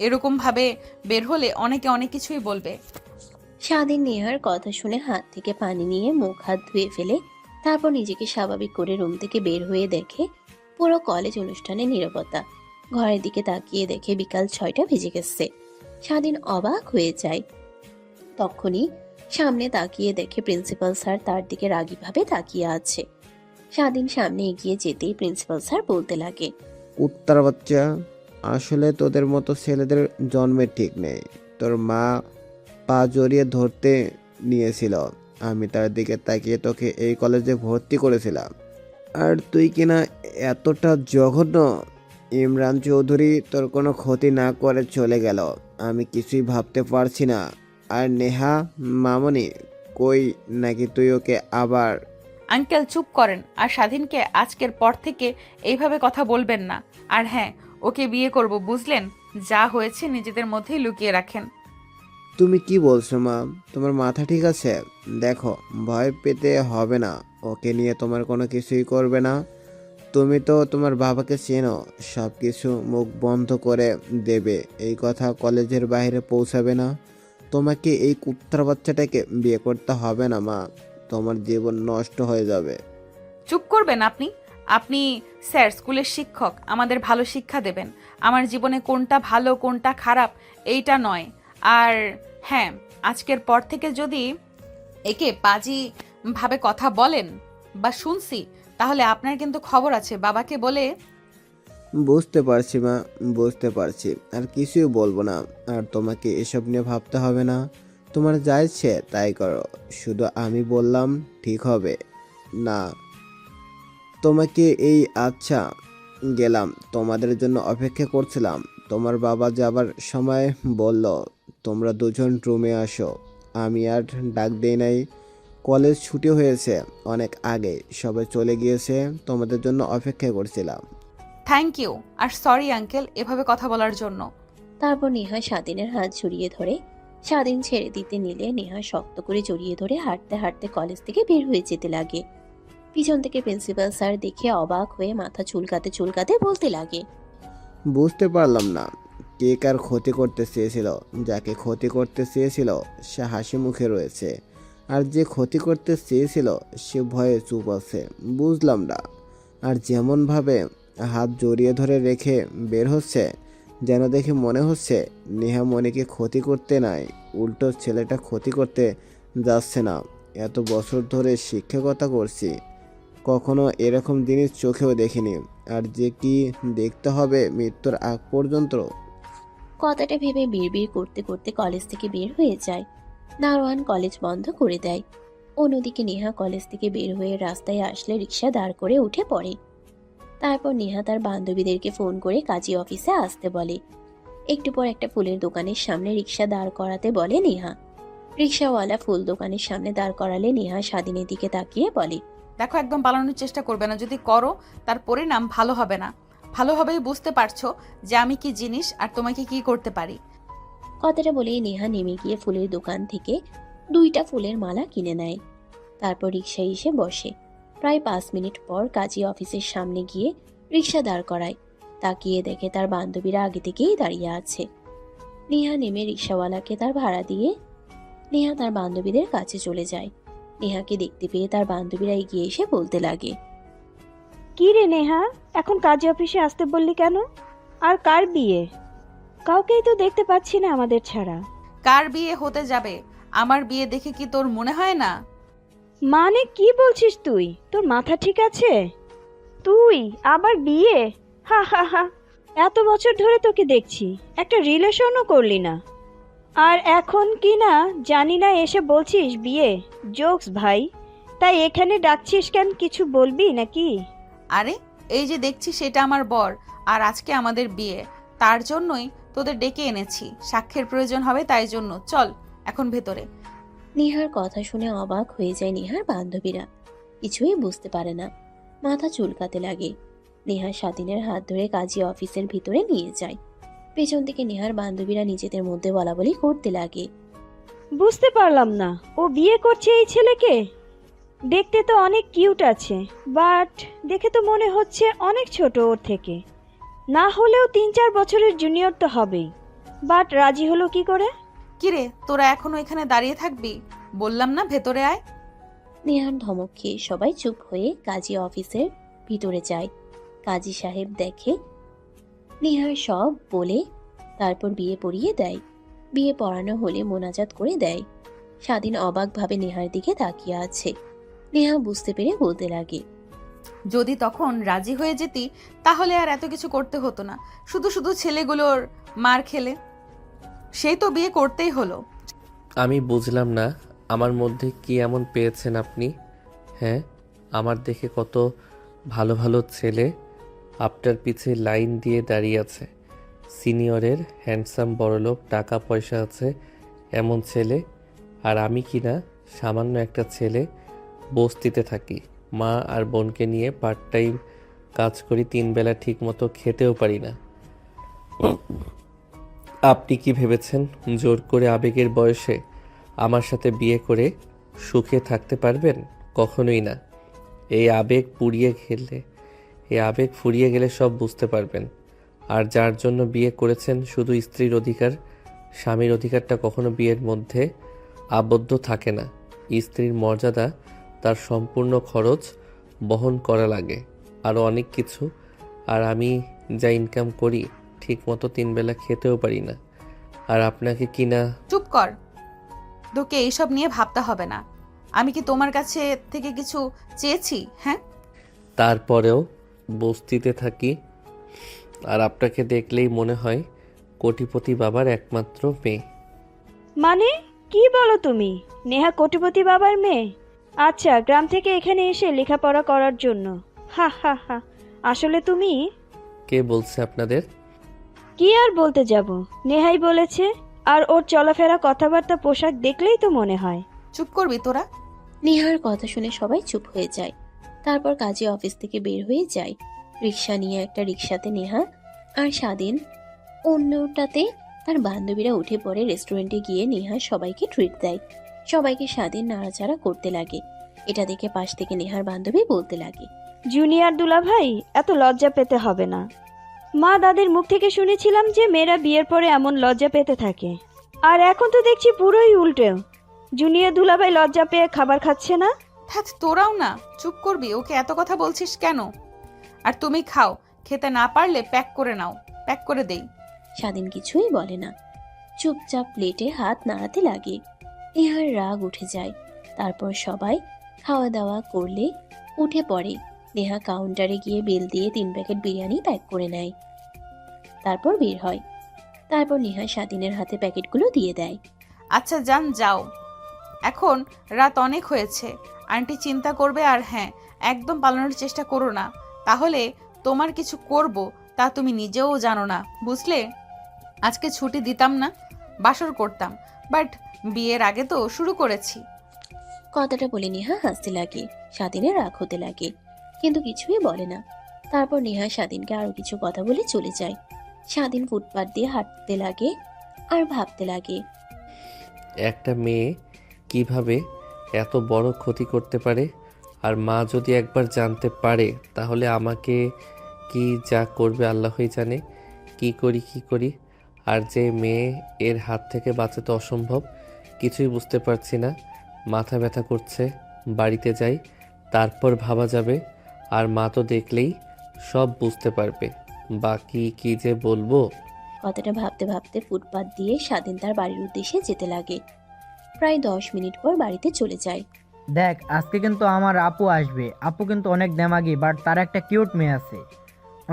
এরকম ভাবে বের হলে অনেকে অনেক কিছুই বলবে। স্বাধীন নেহার কথা শুনে হাত থেকে পানি নিয়ে মুখ হাত ধুয়ে ফেলে। তারপর নিজেকে স্বাভাবিক করে রুম থেকে বের হয়ে দেখে পুরো কলেজ অনুষ্ঠানে নীরবতা। ঘরের দিকে তাকিয়ে দেখে বিকাল 6টা বেজে গেছে। স্বাধীন অবাক হয়ে যায়। তখনই সামনে তাকিয়ে দেখে প্রিন্সিপাল স্যার তার দিকে রাগীভাবে তাকিয়ে আছে। স্বাধীন সামনে এগিয়ে যেতেই প্রিন্সিপাল স্যার বলতে লাগে, উত্তর বাচ্চা, আসলে তোদের মতো ছেলেদের জন্মের ঠিক নেই। তোর মা পা জড়িয়ে ধরতে নিয়েছিল, আমি তার দিকে তাকিয়ে তোকে এই কলেজে ভর্তি করেছিলাম, আর তুই কিনা এতটা জঘন্য। ইমরান চৌধুরী তোর কোনো ক্ষতি না করে চলে গেল, আমি কিছুই ভাবতে পারছি না। আর নেহা মামনি কই, নাকি তুই ওকে আবার? আঙ্কেল চুপ করেন, আর স্বাধীনকে আজকের পর থেকে এইভাবে কথা বলবেন না। আর হ্যাঁ, ওকে বিয়ে করব, বুঝলেন? যা হয়েছে নিজেদের মধ্যেই লুকিয়ে রাখেন। তুমি কি বলছো মা? তোমার মাথা ঠিক আছে? দেখো, ভয় পেতে হবে না, ওকে নিয়ে তোমার কোনো কিছুই করবে না। তুমি তো তোমার বাবাকে চেনো, সব কিছু মুখ বন্ধ করে দেবে, এই কথা কলেজের বাইরে পৌঁছাবে না। তোমাকে এই কুত্তার বাচ্চাটাকে বিয়ে করতে হবে না মা, তোমার জীবন নষ্ট হয়ে যাবে। চুপ করবেন আপনি? আপনি স্যার, স্কুলের শিক্ষক, আমাদের ভালো শিক্ষা দেবেন। আমার জীবনে কোনটা ভালো কোনটা খারাপ এইটা নয়। আর হ্যাঁ, আজকের পর থেকে যদি একে পাজি ভাবে কথা বলেন বা শুনছি, তাহলে আপনার কিন্তু খবর আছে। বাবাকে বলে বুঝতে পারছি মা, বুঝতে পারছি, আর কিছুই বলবো না। আর তোমাকে এসব নিয়ে ভাবতে হবে না, তোমার যা ইচ্ছে তাই করো, শুধু আমি বললাম ঠিক হবে না। তোমাকে এই আচ্ছা, গেলাম, তোমাদের জন্য অপেক্ষা করছিলাম। তোমার বাবা যাবার সময় বলল তোমরা দুজন রুমে আসো। আমি আর ডাক দেই নাই। কলেজ ছুটি হয়েছে অনেক আগে, সবাই চলে গিয়েছে, তোমাদের জন্য অপেক্ষা করছিলাম। থ্যাংক ইউ আর সরি আঙ্কেল এভাবে কথা বলার জন্য। তারপর নেহা স্বাধীনের হাত জড়িয়ে ধরে। স্বাধীন ছেড়ে দিতে নিলে নেহা শক্ত করে জড়িয়ে ধরে হাঁটতে হাঁটতে কলেজ থেকে বের হয়ে যেতে লাগে। পিছন থেকে প্রিন্সিপাল স্যার দেখে অবাক হয়ে মাথা চুলকাতে চুলকাতে বলতে লাগে, বুঝতে পারলাম না কে কার ক্ষতি করতে চেয়েছিল। যাকে ক্ষতি করতে চেয়েছিল সে হাসি মুখে রয়েছে, আর যে ক্ষতি করতে চেয়েছিল সে ভয়ে চুপ আছে। বুঝলাম না। আর যেমনভাবে হাত জড়িয়ে ধরে রেখে বের হচ্ছে, যেন দেখে মনে হচ্ছে নেহা মনিকে ক্ষতি করতে নাই, উল্টো ছেলেটা ক্ষতি করতে যাচ্ছে না। এত বছর ধরে শিক্ষকতা করছি, কখনো এরকম জিনিস চোখেও দেখিনি। আর যে কি দেখতে হবে মৃত্যুর আগ পর্যন্ত। কথাটা ভেবে বিড়বিড় করতে করতে কলেজ থেকে বের হয়ে যায়। দারোয়ান কলেজ বন্ধ করে দেয়। অন্যদিকে নেহা কলেজ থেকে বের হয়ে রাস্তায় আসলে রিক্সা দাঁড় করে উঠে পড়ে। তারপর নেহা তার বান্ধবীদেরকে ফোন করে কাজী অফিসে আসতে বলে। একটু পর একটা ফুলের দোকানের সামনে রিক্সা দাঁড় করাতে বলে নেহা। রিক্সাওয়ালা ফুল দোকানের সামনে দাঁড় করালে নেহা স্বাধীনের দিকে তাকিয়ে বলে, দেখো একদম পালানোর চেষ্টা করবে না, যদি করো তার পরিণাম ভালো হবে না। ভালোভাবেই বুঝতে পারছো যে আমি কি জিনিস আর তোমাকে কি করতে পারি। কথাটা বলেই নেহা নেমে গিয়ে ফুলের দোকান থেকে 2টা ফুলের মালা কিনে নেয়। তারপর রিক্সায় এসে বসে। প্রায় 5 মিনিট পর কাজী অফিসের সামনে গিয়ে রিক্সা দাঁড় করায়। তাকিয়ে দেখে তার বান্ধবীরা আগে থেকেই দাঁড়িয়ে আছে। নেহা নেমে রিক্সাওয়ালাকে তার ভাড়া দিয়ে নেহা তার বান্ধবীদের কাছে চলে যায়। নেহাকে দেখতে পেয়ে তার বান্ধবীরা এগিয়ে এসে বলতে লাগে, কি রে নেহা, এখন কাজী অফিসে আসতে বললি কেন? আর কার বিয়ে? কাউকেই তো দেখতে পাচ্ছি না আমাদের ছাড়া। কার বিয়ে হতে যাবে? আমার বিয়ে দেখে কি তোর মনে হয় না? মানে কি বলছিস তুই? তোর মাথা ঠিক আছে? তুই আবার বিয়ে? হা হা হা, এত বছর ধরে তোকে দেখছি, একটা রিলেশনও করলি না, আর এখন কি না জানি না এসে বলছিস বিয়ে। জোকস ভাই, তাই এখানে ডাকছিস কেন, কিছু বলবি নাকি? আরে এই যে দেখছি সেটা আমার বর, আর আজকে আমাদের বিয়ে, তার জন্যই তোদের ডেকে এনেছি। সাক্ষ্যের প্রয়োজন হবে, তাই জন্য চল এখন ভেতরে। নেহার কথা শুনে অবাক হয়ে যায় নেহার বান্ধবীরা। কিছুই বুঝতে পারে না, মাথা চুলকাতে লাগে। নেহা স্বাধীনের হাত ধরে কাজী অফিসের ভিতরে নিয়ে যায়। পেছন থেকে নেহার বান্ধবীরা নিজেদের মধ্যে বলাবলি করতে লাগে। বুঝতে পারলাম না, ও বিয়ে করছে এই ছেলেকে? দেখতে তো অনেক কিউট আছে, বাট দেখে তো মনে হচ্ছে অনেক ছোট ওর থেকে। না হলেও 3-4 বছরের জুনিয়র তো হবেই। বাট রাজি হলো কি করে? কিরে তোরা এখনো এখানে দাঁড়িয়ে থাকবি? বললাম না ভেতরে আয়। নেহার ধমক খেয়ে সবাই চুপ হয়ে কাজী অফিসের ভিতরে যায়। কাজী সাহেব দেখে নেহার সব বলে তারপর বিয়ে পড়িয়ে দেয়। বিয়ে পড়ানো হলে মোনাজাত করে দেয়। স্বাধীন অবাকভাবে নেহার দিকে তাকিয়ে আছে। নেহা বুঝতে পেরে বলতে লাগে, যদি তখন রাজি হয়ে যেতি তাহলে আর এত কিছু করতে হতো না, শুধু শুধু ছেলেগুলোর মার খেলে। সেই তো বিয়ে করতেই হলো। আমি বুঝলাম না আমার মধ্যে কি এমন পেয়েছেন আপনি। হ্যাঁ, আমার দেখে কত ভালো ভালো ছেলে আপনার পিছে লাইন দিয়ে দাঁড়িয়ে আছে। সিনিয়রের হ্যান্ডসাম বড়লোক, টাকা পয়সা আছে এমন ছেলে, আর আমি কি না সামান্য একটা ছেলে, বস্তিতে থাকি, মা আর বোনকে নিয়ে পার্ট টাইম কাজ করি, 3 বেলা ঠিক মতো খেতেও পারি না। আপনি কি ভেবেছেন জোর করে আবেগের বয়সে আমার সাথে বিয়ে করে সুখে থাকতে পারবেন? কখনোই না। এই আবেগ ফুরিয়ে গেলে সব বুঝতে পারবেন। আর যার জন্য বিয়ে করেছেন শুধু স্ত্রীর অধিকার, স্বামীর অধিকারটা কখনো বিয়ের মধ্যে আবদ্ধ থাকে না। স্ত্রীর মর্যাদা, তার সম্পূর্ণ খরচ বহন করা লাগে, আরও অনেক কিছু। আর আমি যা ইনকাম করি ঠিক মতো 3 বেলা খেতেও পারি না। আর আপনাকে কিনা। চুপ কর, তোকে এইসব নিয়ে ভাবতে হবে না। আমি কি তোমার কাছে থেকে কিছু চেয়েছি? হ্যাঁ, তারপরেও বস্তিতে থাকি, আর আপনাকে দেখলেই মনে হয় কোটিপতি বাবার একমাত্র মেয়ে। মানে কি বলো তুমি? নেহা কোটিপতি বাবার মেয়ে? আচ্ছা, গ্রাম থেকে এখানে এসে লেখাপড়া করার জন্য? হা হা হা, আসলে তুমি? কে বলছে আপনাদের? কি আর বলতে যাব, নেহাই বলেছে। আর ওর চলাফেরা কথাবার্তা পোশাক দেখলেই তো মনে হয়। চুপ করবি তোরা? নেহার কথা শুনে সবাই চুপ হয়ে যায়। তারপর কাজী অফিস থেকে বের হয়ে যায়। রিক্সা নিয়ে একটা রিক্সাতে নেহা আর স্বাধীন, অন্যটাতে তার বান্ধবীরা উঠে পড়ে। রেস্টুরেন্টে গিয়ে নেহা সবাইকে ট্রিট দেয়। সবাইকে স্বাধীন নাড়াচাড়া করতে লাগে। এটা দেখে পাশ থেকে নেহার বান্ধবী বলতে লাগে, জুনিয়র দুলাভাই, এত লজ্জা পেতে হবে না। মা দাদির মুখ থেকে শুনেছিলাম যে মেয়েরা বিয়ের পরে এমন লজ্জা পেতে থাকে, আর এখন তো দেখছি পুরোই উল্টো। জুনিয়র দুলাভাই লজ্জা পেয়ে খাবার খাচ্ছে না। হ্যাঁ, তোরাও না, চুপ করবি? ওকে এত কথা বলছিস কেন? আর তুমি খাও, খেতে না পারলে প্যাক করে নাও, প্যাক করে দেই। স্বাধীন কিছুই বলে না, চুপচাপ প্লেটে হাত নাড়াতে লাগে। নেহার রাগ উঠে যায়। তারপর সবাই খাওয়া দাওয়া করলে উঠে পড়ে। নেহা কাউন্টারে গিয়ে বিল দিয়ে 3 প্যাকেট বিরিয়ানি প্যাক করে নেয়। তারপর বের হয়। তারপর নেহা স্বাধীনের হাতে প্যাকেটগুলো দিয়ে দেয়। আচ্ছা যান, যাও, এখন রাত অনেক হয়েছে। আন্টি চিন্তা করবে। আর হ্যাঁ, একদম পালানোর চেষ্টা করো না, তাহলে তোমার কিছু করব তা তুমি নিজেও জানো না, বুঝলে? আজকে ছুটি দিতাম না, বাসর করতাম, বাট বিয়ের আগে তো শুরু করেছি। কথাটা বলে নেহা হাসতে লাগে। স্বাধীনের রাগ হতে লাগে, কিন্তু কিছুই বলে না। তারপর নেহা স্বাধীনকে আরো কিছু কথা বলে চলে যায়। স্বাধীন ফুটপাত দিয়ে হাঁটতে লাগে আর ভাবতে লাগে, একটা মেয়ে কিভাবে এত বড় ক্ষতি করতে পারে? আর মা যদি একবার জানতে পারে তাহলে আমাকে কি যা করবে আল্লাহই জানে। কি করি। আর যে মেয়ে, এর হাত থেকে বাঁচাতে অসম্ভব। কিছুই বুঝতে পারছি না, মাথা ব্যথা করছে। বাড়িতে যাই, তারপর ভাবা যাবে। আর মা তো দেখলেই সব বুঝতে পারবে। বাকি কি যে বলবো। কথাটা ভাবতে ভাবতে ফুটপাত দিয়ে স্বাধীন তার বাড়ির উদ্দেশ্যে যেতে লাগে। প্রায় 10 মিনিট পর বাড়িতে চলে যায়। দেখ, আজকে কিন্তু আমার আপু আসবে। আপু কিন্তু অনেক দেমাগি, বাট তার একটা কিউট মেয়ে আছে,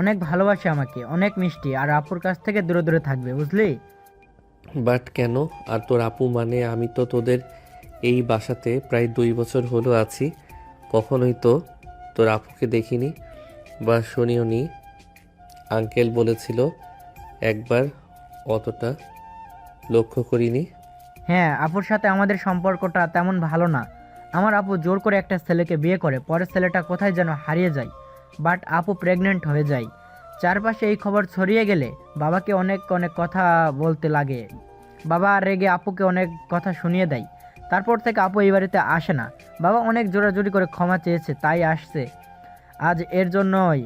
অনেক ভালোবাসে আমাকে, অনেক মিষ্টি। আর আপুর কাছ থেকে দূরে দূরে থাকবে, বুঝলি? বাট কেন? আর তোর আপু মানে? আমি তো তোদের এই বাসাতে প্রায় 2 বছর হলো আছি, কখনোই তো তোর আপুকে দেখিনি বা শুনিও নি। আঙ্কেল বলেছিল একবার, অতটা লক্ষ্য করিনি। হ্যাঁ, আপুর সাথে আমাদের সম্পর্কটা তেমন ভালো না। আমার আপু জোর করে একটা ছেলেকে বিয়ে করে, পরে ছেলেটা কোথায় যেন হারিয়ে যায়। বাট আপু প্রেগনেন্ট হয়ে যায়। চারপাশে এই খবর ছড়িয়ে গেলে বাবাকে অনেক অনেক কথা বলতে লাগে। বাবা রেগে আপুকে অনেক কথা শুনিয়ে দেয়। তারপর থেকে আপু এই বাড়িতে আসে না। বাবা অনেক জোরাজুরি করে ক্ষমা চেয়েছে, তাই আসছে আজ। এর জন্যই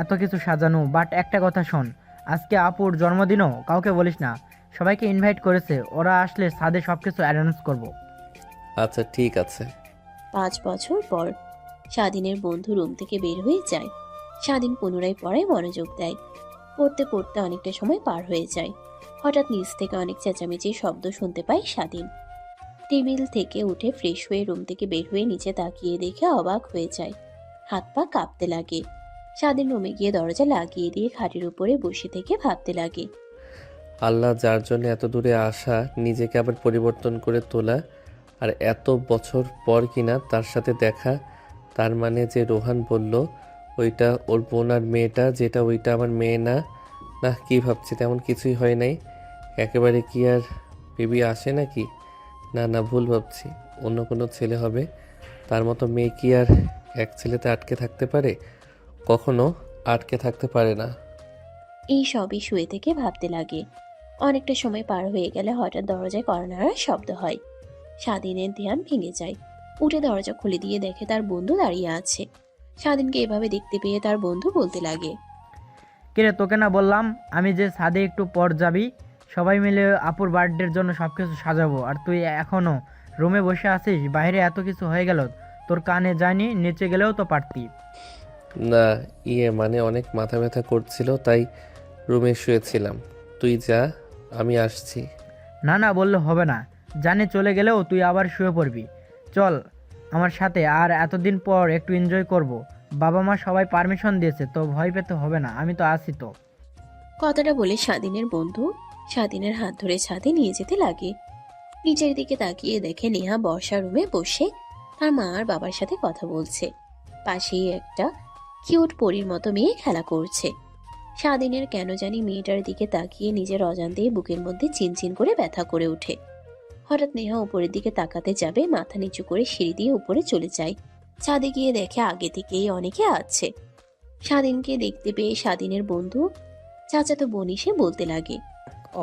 এত কিছু সাজানো। বাট একটা কথা শোন, আজকে আপুর জন্মদিনও কাউকে বলিস না। সবাইকে ইনভাইট করেছে, ওরা আসলে ছাদে সব কিছু অ্যারেঞ্জ করবো। আচ্ছা ঠিক আছে। 5 বছর পর স্বাধীনের বন্ধু রুম থেকে বের হয়ে যায়। স্বাধীন পুনরায় পড়ায় মনোযোগ দেয়। পড়তে পড়তে অনেকটা সময় পার হয়ে যায়। হঠাৎ নিচ থেকে অনেক চেঁচামেচির শব্দ শুনতে পায় স্বাধীন। টেবিল থেকে উঠে ফ্রেশ হয়ে রুম থেকে বের হয়ে নিচে তাকিয়ে দেখে অবাক হয়ে যায়। হাত পা কাঁপতে লাগে। স্বাধীন রুমে গিয়ে দরজা লাগিয়ে দিয়ে খাটের উপরে বসে থেকে ভাবতে লাগে, আল্লাহ যার জন্য এত দূরে আসা, নিজেকে আবার পরিবর্তন করে তোলা, আর এত বছর পর কিনা তার সাথে দেখা। তার মানে যে রোহান বলল ওইটা ওর বোন আর মেয়েটা, যেটা ওইটা আমার মেয়ে না। না, কি ভাবছি, তেমন কিছুই হয় নাই। একেবারে কি আর বেবি আসে নাকি? না, ভুল ভাবছি। অন্য কোনো ছেলে হবে। তার মতো মেয়ে কি আর এক ছেলেতে আটকে থাকতে পারে? কখনো আটকে থাকতে পারে না। এই সবই শুয়ে থেকে ভাবতে লাগে। অনেকটা সময় পার হয়ে গেলে হঠাৎ দরজায় কড়া শব্দ হয়। স্বাধীনের ধ্যান ভেঙে যায়। উঠে দরজা খুলে দিয়ে দেখে তার বন্ধু দাঁড়িয়ে আছে। স্বাধীনকে এভাবে দেখতে পেয়ে তার বন্ধু বলতে লাগে, কিরে, তোকে না বললাম আমি যে ছাদে একটু পর যাবি? সবাই মিলে আপুর বার্থডের জন্য সব কিছু সাজাবো, আর তুই এখনো রুমে বসে আছিস? বাইরে এত কিছু হয়ে গেল, তোর কানে যায়নি? নিচে গেলেও তো পারতি। না, মানে অনেক মাথা ব্যথা করছিল, তাই রুমে শুয়েছিলাম। তুই যা, আমি আসছি। না বললে হবে না। জানি চলে গেলেও তুই আবার শুয়ে পড়বি। চল আমার সাথে, আর এতদিন পর একটু এনজয় করব। বাবা মা সবাই পারমিশন দিয়েছে, তো ভয় পেতে হবে না, আমি তো আছি তো। কথাটা বলে স্বাধীনের বন্ধু স্বাধীনের হাত ধরে ছাদে নিয়ে যেতে লাগে। নিচের দিকে তাকিয়ে দেখে নেহা বর্ষা রুমে বসে তার মা আর বাবার সাথে কথা বলছে। পাশেই একটা কিউট পরীর মতো মেয়ে খেলা করছে। স্বাধীনের কেন জানি মেয়েটার দিকে তাকিয়ে নিজের অজান্তেই বুকের মধ্যে চিনচিন করে ব্যথা করে ওঠে। হঠাৎ নেহা উপরের দিকে তাকাতে যাবে, মাথা নিচু করে সিঁড়ি দিয়ে উপরে চলে যায়। ছাদে গিয়ে দেখে আগে থেকেই অনেকে আছে। স্বাধীনকে দেখতে পেয়ে স্বাধীনের বন্ধু চাচাতো বোন এসে বলতে লাগে,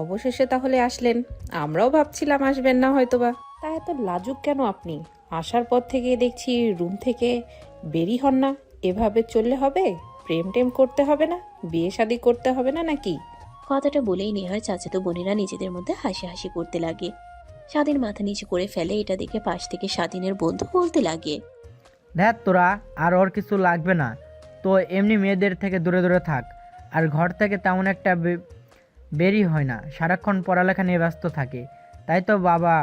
অবশেষে তাহলে আসলেন। আমরাও ভাবছিলাম আসবেন না হয়তোবা। তা এত লাজুক কেন আপনি? আসার পর থেকে দেখছি রুম থেকে বেরই হন না। এভাবে চললে হবে? প্রেম টেম করতে হবে না? বিয়ে শাদী করতে হবে না নাকি? কথাটা বলেই নেহার চাচাতো বোনেরা নিজেদের মধ্যে হাসি করতে লাগে। স্বাধীন মাথা নিচু করে ফেলে। এটা দেখে পাশ থেকে স্বাধীনের বন্ধু বলতে লাগে, দেখ তোরা আর ওর কিছু লাগবে না, তো এমনি মেয়েদের থেকে দূরে দূরে থাক। আর ঘর থেকে তেমন একটা বেরই হয় না, সারাক্ষণ পড়ালেখা নিয়ে ব্যস্ত থাকে। তাই তো বাবা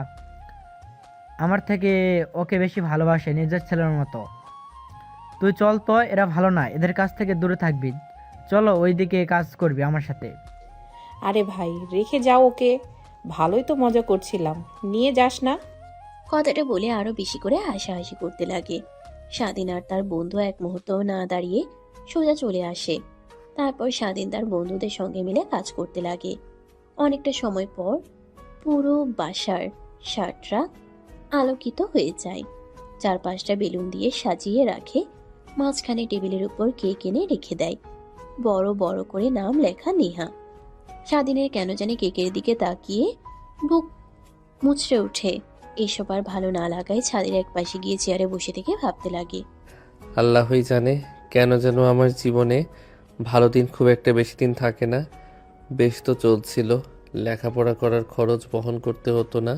আমার থেকে ওকে বেশি ভালোবাসে, নিজের ছেলের মতো। তুই চল তো, এরা ভালো না, এদের কাছ থেকে দূরে থাকবি। চলো ওইদিকে কাজ করবি আমার সাথে। আরে ভাই, রেখে যাও ওকে। ভালোই তো মজা করছিলাম, নিয়ে যাস না। কথাটা বলে আরো বেশি করে হাসাহাসি করতে লাগে। স্বাধীন আর তার বন্ধু এক মুহূর্তও না দাঁড়িয়ে সোজা চলে আসে। তারপর স্বাধীন তার বন্ধুদের সঙ্গে মিলে কাজ করতে লাগে। অনেকটা সময় পর পুরো বাসার শার্টরা আলোকিত হয়ে যায়। চারপাশটা বেলুন দিয়ে সাজিয়ে রাখে। মাঝখানে টেবিলের উপর কেক এনে রেখে দেয়। বড় বড় করে নাম লেখা নেহা। স্বাধীনের কেন জানি কেকের দিকে তাকিয়ে বুক মুচড়ে ওঠে। এসব আর ভালো না লাগায় ছাদের এক পাশে গিয়ে চেয়ারে বসে থেকে ভাবতে লাগে, আল্লাহই জানে কেন যেন আমার জীবনে ভালো দিন খুব একটা বেশি দিন থাকে না। বেশ তো চলছিল, লেখাপড়া করার খরচ বহন করতে হতো না,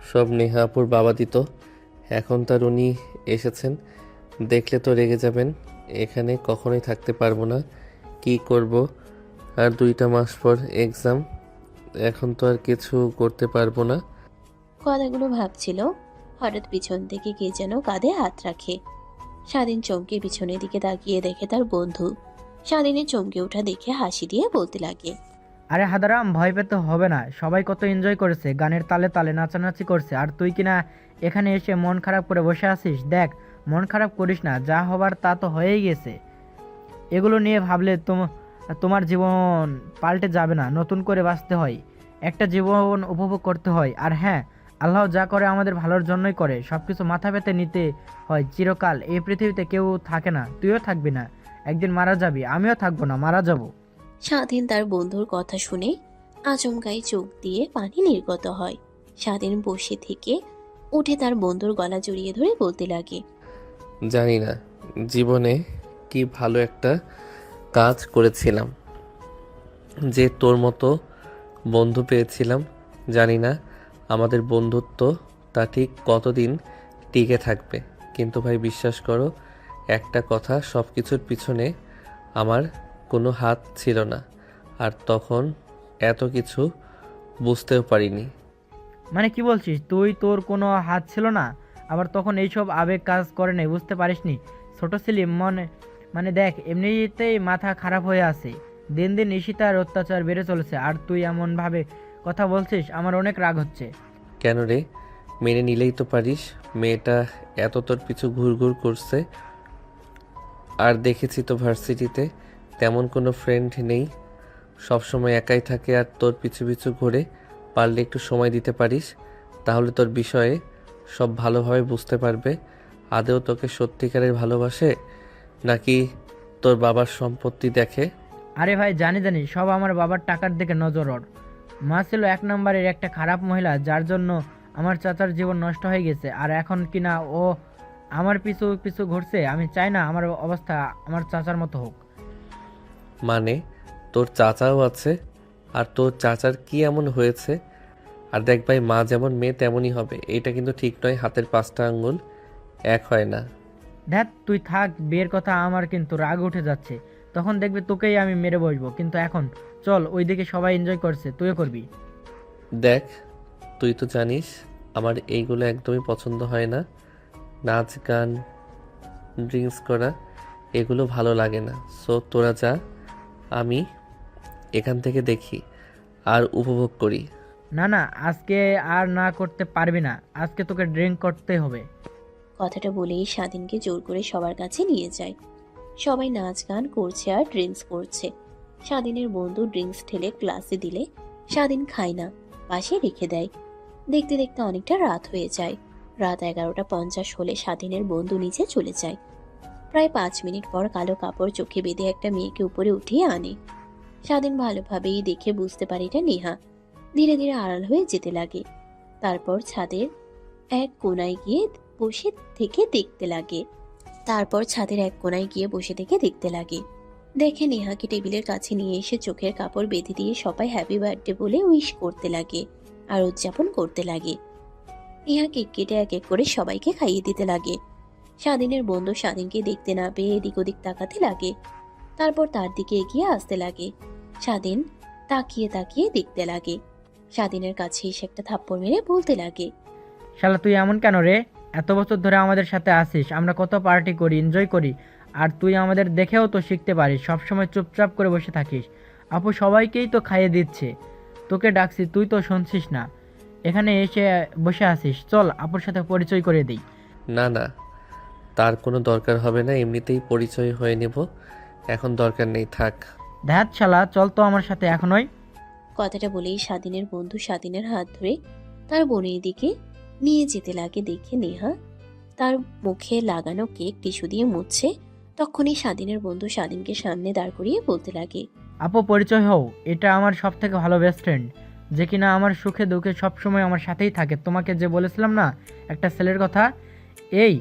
সব নেহাপুর বাবা দিত। এখন তার উনি এসেছেন, দেখলে তো রেগে যাবেন। এখানে কখনোই থাকতে পারবো না। কি করব? আর 2টা মাস পর এক্সাম, এখন তো আর কিছু করতে পারবো না। কথাগুলো ভাবছিল। হঠাৎ পিছন থেকে কে যেন কাঁধে হাত রাখে। স্বাধীন চমকে পিছনের দিকে তাকিয়ে দেখে তার বন্ধু। স্বাধীনের চমকে ওঠা দেখে হাসি দিয়ে বলতে লাগে, আরে হাদারাম, ভয় পেতে হবে না, সবাই কত এনজয় করেছে, গানের তালে তালে নাচানাচি করছে, আর তুই কিনা এখানে এসে মন খারাপ করে বসে আছিস। দেখ, মন খারাপ করিস না, যা হবার তা তো হয়েই গেছে। এগুলো নিয়ে ভাবলে তোমার জীবন পাল্টে যাবে না, নতুন করে বাঁচতে হয়, একটা জীবন উপভোগ করতে হয়। আর হ্যাঁ, আল্লাহ যা করে আমাদের ভালোর জন্যই করে, সব কিছু মাথা পেতে নিতে হয়। চিরকাল এই পৃথিবীতে কেউ থাকে না, তুইও থাকবি না, একদিন মারা যাবি, আমিও থাকবো না, মারা যাব। স্বাধীন তার বন্ধুর কথা শুনে আচমকাই চোখ দিয়ে পানি নির্গত হয়। স্বাধীন বসে থেকে উঠে তার বন্ধুর গলা জড়িয়ে ধরে বলতে লাগে, জানি না জীবনে কি ভালো একটা কাজ করেছিলাম যে তোর মতো বন্ধু পেয়েছিলাম। জানি না আমাদের বন্ধুত্ব তা ঠিক কতদিন টিকে থাকবে, কিন্তু ভাই বিশ্বাস করো একটা কথা, সব কিছুর পিছনে আমার কোনো হাত ছিল না, আর তখন এত কিছু বুঝতেও পারিনি। মানে কি বলছিস? তোর কোনো হাত ছিল না, আবার তখন এইসব আবেগ কাজ করে নাই, বুঝতে পারিসনি? ছোট ছিলি মানে দেখ, এমনিতেই মাথা খারাপ হয়ে আছে, দিন দিন ঈশিতার অত্যাচার বেড়ে চলেছে, আর তুই এমনভাবে কথা বলছিস, আমার অনেক রাগ হচ্ছে। কেন রে? মেনে নিলেই তো পারিস। মেয়েটা এত তোর পিছু ঘুরঘুর করছে, আর দেখেছি তো ভার্সিটিতে তেমন কোনো ফ্রেন্ড নেই, সবসময় একাই থাকে, আর তোর পিছু পিছু ঘুরে। পারলে একটু সময় দিতে পারিস, তাহলে তোর বিষয়ে সব ভালোভাবে বুঝতে পারবে। আদেও তোকে সত্যিকারের ভালোবাসে নাকি তোর বাবার সম্পত্তি দেখে? আরে ভাই, জানি সব আমার বাবার টাকার দিকে নজর ওর। মা ছিল 1 নম্বরের একটা খারাপ মহিলা, যার জন্য আমার চাচার জীবন নষ্ট হয়ে গেছে, আর এখন কিনা ও আমার পিছু পিছু ঘুরছে। আমি চাই না আমার অবস্থা আমার চাচার মতো হোক। মানে তোর চাচাও আছে, আর তোর চাচার কি এমন হয়েছে? আর দেখ ভাই, মা যেমন মেয়ে তেমনই হবে, এইটা কিন্তু ঠিক নয়। হাতের 5টা আঙ্গুল এক হয় না। দেখ তুই থাক, বিয়ের কথা আমার কিন্তু রাগ উঠে যাচ্ছে, তখন দেখবি তোকেই আমি মেরে বসবো। কিন্তু এখন চল, ওইদিকে সবাই এনজয় করছে, তুইও করবি। দেখ, তুই তো জানিস আমার এইগুলো একদমই পছন্দ হয় না। নাচ গান ড্রিঙ্কস করা এগুলো ভালো লাগে না। সো তোরা যা, আমি এখান থেকে দেখি আর উপভোগ করি। না না, আজকে আর না করতে পারবি না, আজকে তোকে ড্রিঙ্ক করতে হবে। কথাটা বলেই স্বাধীনকে জোর করে সবার কাছে নিয়ে যায়। সবাই নাচ গান করছে আর ড্রিঙ্কস করছে। স্বাধীনের বন্ধু ড্রিঙ্কস ঢেলে গ্লাসে দিলে স্বাধীন খায় না, পাশে রেখে দেয়। দেখতে দেখতে অনেকটা রাত হয়ে যায়। রাত 11:50 হলে স্বাধীনের বন্ধু নিচে চলে যায়। প্রায় 5 মিনিট পর কালো কাপড় চোখে বেঁধে একটা মেয়েকে উপরে উঠিয়ে আনে। স্বাধীন ভালোভাবেই দেখে বুঝতে পারে এটা নেহা। ধীরে ধীরে আড়াল হয়ে যেতে লাগে। তারপর ছাদের এক কোণায় গিয়ে বসে থেকে দেখতে লাগে। দেখে নেহাকে টেবিলের কাছে নিয়ে এসে চোখের কাপড় বেঁধে দিয়ে সবাই হ্যাপি বার্থডে বলে উইশ করতে লাগে আর উদযাপন করতে লাগে। নেহা কেক কেটে এক এক করে সবাইকে খাইয়ে দিতে লাগে। স্বাধীনের বন্ধু স্বাধীনকে দেখতে না পেয়ে এদিক ওদিক তাকাতে লাগে। তারপর তার দিকে এগিয়ে আসতে লাগে। স্বাধীন তাকিয়ে তাকিয়ে দেখতে লাগে। স্বাধীনের কাছে এসে একটা থাপ্পড় মেরে বলতে লাগে, শালা তুই এমন কেন রে? এত বছর ধরে আমাদের সাথে আসিস, আমরা কত পার্টি করি, এনজয় করি, আর তুই আমাদের দেখেও তো শিখতে পারিস, সবসময় চুপচাপ করে বসে থাকিস। আপু সবাইকেই তো খাইয়ে দিচ্ছে, তোকে ডাকছি তুই তো শুনছিস না, এখানে এসে বসে আসিস। চল আপুর সাথে পরিচয় করে দিই। না না, তার কোনো দরকার হবে না, এমনিতেই পরিচয় হয়ে নেব, এখন দরকার নেই, থাক। ধ্যাত শালা, চল তো আমার সাথে এখনই। কথাটা বলেই স্বাধীনের বন্ধু স্বাধীনের হাত ধরে তার বোনের দিকে নিয়ে যেতে লাগে। দেখে নেহা তার মুখে লাগানো কেক টিস্যু দিয়ে মুছছে। তখনই স্বাধীনের বন্ধু স্বাধীনকে সামনে দাঁড় করিয়ে বলতে লাগে, আপু পরিচয় হও, এটা আমার সব থেকে ভালো বেস্ট ফ্রেন্ড, যে কিনা আমার সুখে দুঃখে সবসময় আমার সাথেই থাকে। তোমাকে যে বলেছিলাম না একটা ছেলের কথা, এই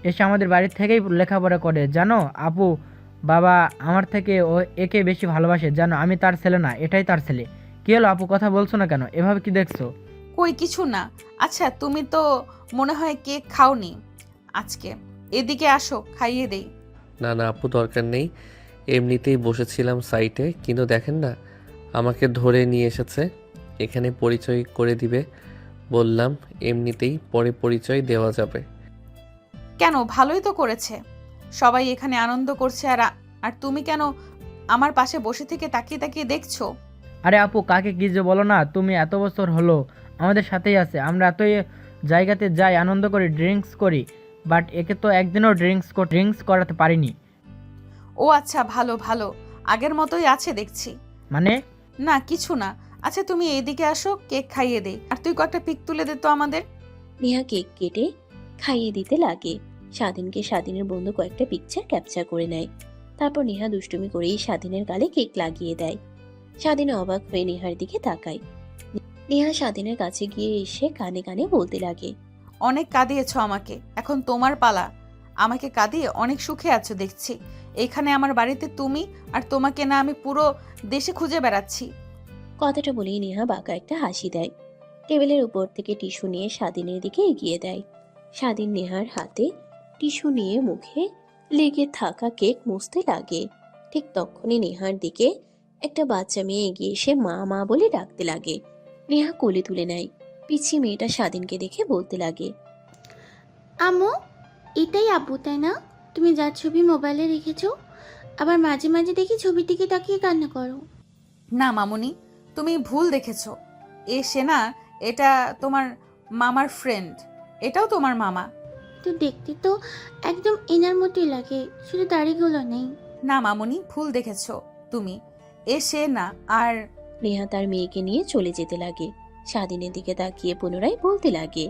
এসে আমাদের বাড়ির থেকেই লেখাপড়া করে, জানো আপু বাবা আমার থেকে ও একে বেশি ভালোবাসে, জানো আমি তার ছেলে না, এটাই তার ছেলে। কি হলো আপু, কথা বলছো না কেন? এভাবে কি দেখছো? কই কিছু না। আচ্ছা তুমি তো মনে হয় কেক খাওনি আজকে, এদিকে আসো খাইয়ে দেই। না না আপু, দরকার নেই, এমনিতেই বসেছিলাম সাইটে, কিন্তু দেখেন না আমাকে ধরে নিয়ে এসেছে, এখানে পরিচয় করে দিবে বললাম, এমনিতেই পরে পরিচয় দেওয়া যাবে। কেন, ভালোই তো করেছে, সবাই এখানে আনন্দ করছে, আর তুমি কেন আমার পাশে বসে থেকে তাকিয়ে তাকিয়ে দেখছো? আরে আপু কাকে কি যে বলো না, তুমি এত বছর হলো আমাদের সাথেই আছে, আমরা এতই জায়গাতে যাই, আনন্দ করি, ড্রিঙ্কস করি, বাট একে তো একদিনও ড্রিঙ্কস করাতে পারিনি। ও আচ্ছা, ভালো ভালো, আগের মতোই আছে দেখছি। মানে? না কিছু না। আচ্ছা তুমি এইদিকে আসো, কেক খাইয়ে দেই, আর তুই কয়েকটা পিক তুলে দে তো আমাদের। নেহা কেক কেটে খাইয়ে দিতে লাগে। স্বাধীনকে স্বাধীনের বন্ধু কয়েকটা পিকচার ক্যাপচার করে নেয়। তারপর নেহা দুষ্টুমি করেই স্বাধীনের গালে কেক লাগিয়ে দেয়। স্বাধীন অবাক হয়ে নেহার দিকে তাকায়। নেহা স্বাধীনের কাছে গিয়ে এসে কানে কানে বলতে লাগে, অনেক কাঁদিয়েছ আমাকে, এখন তোমার পালা। আমাকে কাঁদিয়ে অনেক সুখে আছো দেখছি। এখানে আমার বাড়িতে তুমি, আর তোমাকে না আমি পুরো দেশে খুঁজে বেড়াচ্ছি। কথাটা বলেই নেহা বাঁকা একটা হাসি দেয়। টেবিলের উপর থেকে টিস্যু নিয়ে স্বাধীনের দিকে এগিয়ে দেয়। স্বাধীন নেহার হাতে টিস্যু নিয়ে মুখে লেগে থাকা কেক মুছতে লাগে। ঠিক তখনই নেহার দিকে একটা বাচ্চা মেয়ে এগিয়ে এসে মা মা বলে ডাকতে লাগে। নেহা কোলে তুলে নেয়। পিছিয়ে মেয়েটা স্বাধীনকে দেখে বলতে লাগে, আম্মু, এটাই আব্বু তাই না? তুমি যার ছবি মোবাইলে রেখেছো, আবার মাঝে মাঝে দেখি ছবির দিকে তাকিয়ে কান্না করো। না মামুনি, তুমি ভুল দেখেছো। সে না, এটা তোমার মামার ফ্রেন্ড, এটাও তোমার মামা। তো দেখতে তো একদম এনার মতোই লাগে, শুধু দাড়িগুলো নেই। না মামুনি, ভুল দেখেছো তুমি, সে না। আর নেহা তার মেয়েকে নিয়ে চলে যেতে লাগে। স্বাধীনের দিকে তাকিয়ে পুনরায় বলতে লাগে,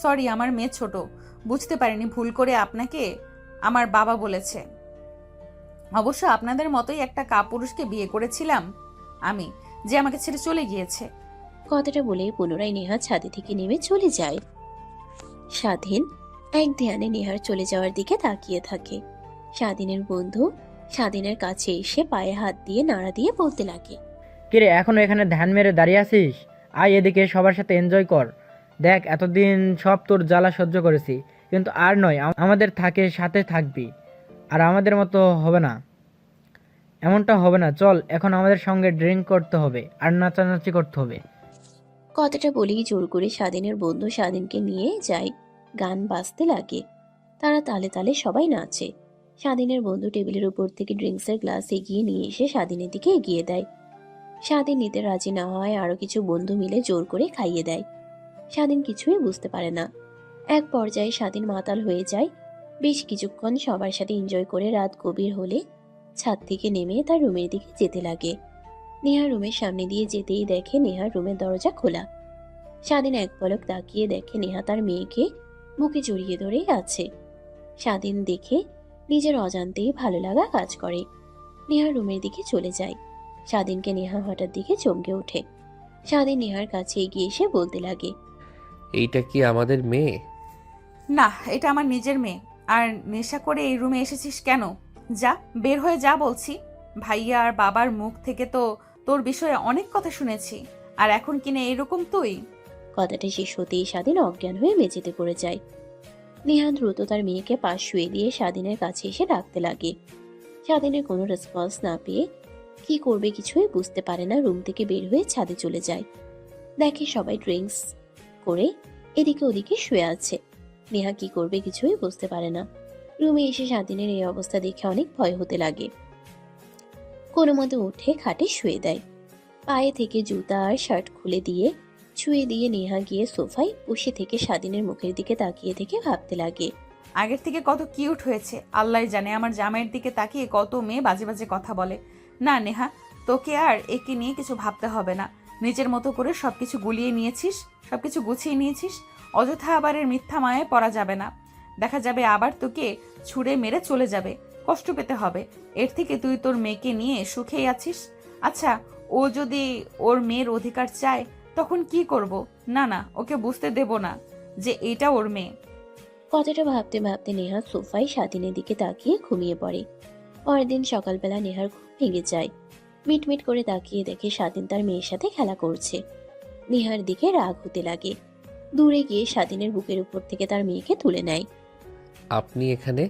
সরি, আমার মেয়ে ছোট, বুঝতে পারিনি, ভুল করে আপনাকে আমার বাবা বলেছে। অবশ্য আপনাদের মতোই একটা কাপুরুষকে বিয়ে করেছিলাম আমি, যে আমাকে ছেড়ে চলে গিয়েছে। কথাটা বলে পুনরায় নেহা ছাদে থেকে নেমে চলে যায়। স্বাধীন এক ধ্যানে নেহার চলে যাওয়ার দিকে তাকিয়ে থাকে। স্বাধীনের বন্ধু স্বাধীনের কাছে এসে পায়ে হাত দিয়ে নাড়া দিয়ে বলতে লাগে, কিরে এখনো এখানে ধ্যান মেরে দাঁড়িয়ে আছিস? আয় এদিকে, সবার সাথে এনজয় কর। দেখ এতদিন সব তোর জ্বালা সহ্য করেছি, কিন্তু আর নয়, আমাদের সাথে থাকবি, আর আমাদের মতো হবে না, এমনটা হবে না। চল এখন আমাদের সঙ্গে ড্রিঙ্ক করতে হবে আর নাচানাচি করতে হবে। কথাটা বলেই জোর করে স্বাধীনের বন্ধু স্বাধীনকে নিয়ে যায়। গান বাজতে লাগে, তারা তালে তালে সবাই নাচে। স্বাধীনের বন্ধু টেবিলের উপর থেকে ড্রিঙ্কসের গ্লাস এগিয়ে নিয়ে এসে স্বাধীনের দিকে এগিয়ে দেয়। স্বাধীন নিতে রাজি না হয় আরো কিছু বন্ধু মিলে জোর করে খাইয়ে দেয়। স্বাধীন কিছুই বুঝতে পারে না। এক পর্যায়ে স্বাধীন মাতাল হয়ে যায়। বেশ কিছুক্ষণ সবার সাথে এনজয় করে রাত গভীর হলে ছাদ থেকে নেমে তার রুমের দিকে যেতে লাগে। নেহা রুমের সামনে দিয়ে যেতেই দেখে নেহার রুমের দরজা খোলা। স্বাধীন এক পলক তাকিয়ে দেখে নেহা তার মেয়েকে বুকে জড়িয়ে ধরে আছে। স্বাধীন দেখে নিজের অজান্তেই ভালো লাগা কাজ করে। নেহা রুমের দিকে চলে যায়। স্বাধীনকে নেহা হঠাৎ দিকে চমকে ওঠে। স্বাধীন নেহার কাছে এগিয়ে এসে বলতে লাগে, এইটা কি আমাদের মেয়ে? না, এটা আমার নিজের মেয়ে। আর নেশা করে এই রুমে এসেছিস কেন? যা, বের হয়ে যা বলছি। ভাইয়া আর বাবার মুখ থেকে তো তোর বিষয়ে অনেক কথা শুনেছি, আর এখন কিনা এরকম তুই? কথাটা শেষ হতেই স্বাধীন অজ্ঞান হয়ে মেঝেতে পড়ে যায়। নেহা দ্রুত তার মেয়েকে পাশ শুয়ে দিয়ে স্বাধীনের কাছে এসে ডাকতে লাগে। স্বাধীনের কোনো রেসপন্স না পেয়ে কি করবে কিছুই বুঝতে পারে না, রুম থেকে বের হয়ে ছাদে চলে যায়। দেখে সবাই ড্রিঙ্কস করে এদিকে ওদিকে শুয়ে আছে। নেহা কি করবে কিছুই বুঝতে পারে না। রুমে এসে স্বাধীনের এই অবস্থা দেখে অনেক ভয় হতে লাগে। কোনো মতে উঠে খাটে শুয়ে দেয়। পায়ে থেকে জুতা আর শার্ট খুলে দিয়ে ছুঁয়ে দিয়ে নেহা গিয়ে সোফায় বসে থেকে স্বাধীনের মুখের দিকে তাকিয়ে থেকে ভাবতে লাগে, আগের থেকে কত কিউট হয়েছে। আল্লাহ জানে আমার জামাইয়ের দিকে তাকিয়ে কত মেয়ে বাজে বাজে কথা বলে। না নেহা, তোকে আর একে নিয়ে কিছু ভাবতে হবে না। নিজের মতো করে সবকিছু গুলিয়ে নিয়েছিস, সবকিছু গুছিয়ে নিয়েছিস। অযথা আবার এর মিথ্যা মায়ায় পড়া যাবে না। দেখা যাবে আবার তোকে ছুঁড়ে মেরে চলে যাবে, কষ্ট পেতে হবে। এর থেকে তুই তোর মেয়েকে নিয়ে সুখেই আছিস। আচ্ছা, ও যদি ওর মেয়ের অধিকার চায় তখন কি করব? না না, ওকে বুঝতে দেব না যে এটা ওর মেয়ে। কথাটা ভাবতে ভাবতে নেহা সোফায় স্বাধীনের দিকে তাকিয়ে ঘুমিয়ে পড়ে। পরের দিন সকালবেলা নেহার ঘুম ভেঙে যায়। মিটমিট করে তাকিয়ে দেখে স্বাধীন তার মেয়ের সাথে খেলা করছে। নেহার দিকে রাগ হতে লাগে। দূরে গিয়ে স্বাধীনের বুকের উপর থেকে তার মেয়েকে তুলে নেয়। আপনি এখানে?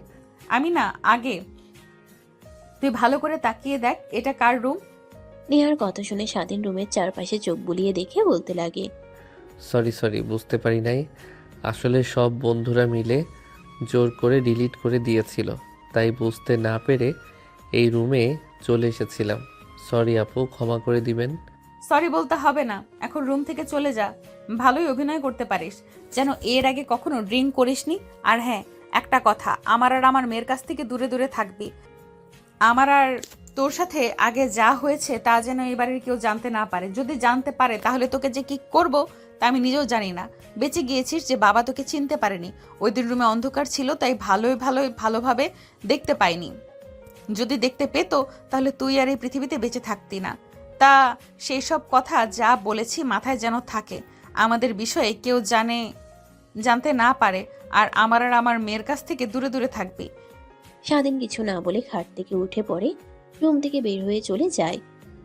আমি না, আগে তুই ভালো করে তাকিয়ে দেখ এটা কার রুম। নেহার কথা শুনে স্বাধীন রুমের চারপাশে চোখ বুলিয়ে দেখে বলতে লাগে, সরি বুঝতে পারি নাই। আসলে সব বন্ধুরা মিলে জোর করে ডিলিট করে দিয়েছিল, তাই বুঝতে না পেরে এই রুমে চলে এসেছিলাম। সরি আপু, ক্ষমা করে দিবেন। সরি বলতে হবে না, এখন রুম থেকে চলে যা। ভালোই অভিনয় করতে পারিস, যেন এর আগে কখনো ড্রিঙ্ক করিসনি। আর হ্যাঁ, একটা কথা, আমার আর আমার মেয়ের কাছ থেকে দূরে দূরে থাকবি। আমার আর তোর সাথে আগে যা হয়েছে তা যেন এবারের কেউ জানতে না পারে। যদি জানতে পারে তাহলে তোকে যে কি করব তা আমি নিজেও জানি না। বেঁচে গিয়েছিস যে বাবা তোকে চিনতে পারেনি। ওই দিন রুমে অন্ধকার ছিল, তাই ভালোভাবে দেখতে পাইনি। যদি দেখতে পেতো তাহলে তুই আর এই পৃথিবীতে বেঁচে থাকতি না। তা সেই সব কথা যা বলেছি মাথায় যেন থাকে। আমাদের বিষয়ে কেউ জানতে না পারে, আর আমার মেয়ের কাছ থেকে দূরে দূরে থাকবি। স্বাধীন কিছু না বলে খাট থেকে উঠে পড়ে রুম থেকে বের হয়ে চলে যায়।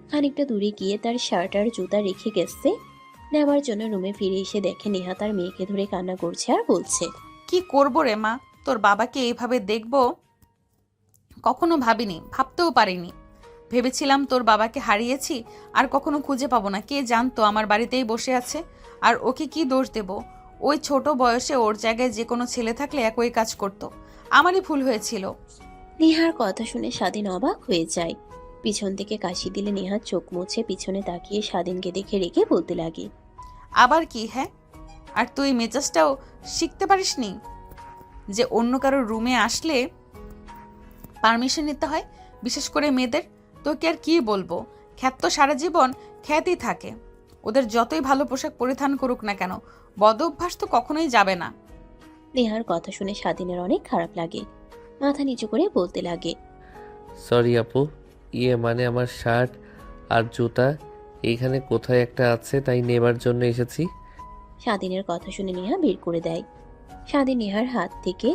খানিকটা দূরে গিয়ে তার শার্ট আর জুতা রেখে গেছে নেওয়ার জন্য রুমে ফিরে এসে দেখে নেহা তার মেয়েকে ধরে কান্না করছে আর বলছে, কি করবো রে মা, তোর বাবাকে এইভাবে দেখবো কখনো ভাবিনি, ভাবতেও পারিনি। ভেবেছিলাম তোর বাবাকে হারিয়েছি আর কখনো খুঁজে পাবো না। কে জানতো আমার বাড়িতেই বসে আছে। আর ওকে কি দোষ দেব? ওই ছোট বয়সে ওর জায়গায় যে কোনো ছেলে থাকলে একই কাজ করতো। আমারই ভুল হয়েছিল। নেহার কথা শুনে স্বাধীন অবাক হয়ে যায়। পিছন থেকে কাশি দিলে নেহা চোখ মুছে পিছনে তাকিয়ে স্বাধীনকে দেখে রেখে বলতে লাগে, আবার কি? হ্যাঁ, আর তুই মেজাজটাও শিখতে পারিসনি যে অন্য কারোর রুমে আসলে পারমিশন নিতে হয়, বিশেষ করে মেয়েদের। তোকে আর কি বলবো, খ্যাত তো সারা জীবন খ্যাতই থাকে। ওদের যতই ভালো পোশাক পরিধান করুক না কেন, বদ অভ্যাস তো কখনোই যাবে না। নেহার কথা শুনে স্বাধীনের অনেক খারাপ লাগে। মাথা নিচু করে বলতে লাগে, সরি আপু, মানে আমার শার্ট আর জুতা এইখানে কোথায় একটা আছে, তাই নেবার জন্য এসেছি। স্বাধীনের কথা শুনে নেহা বের করে দেয়। স্বাধীন নেহার হাত থেকে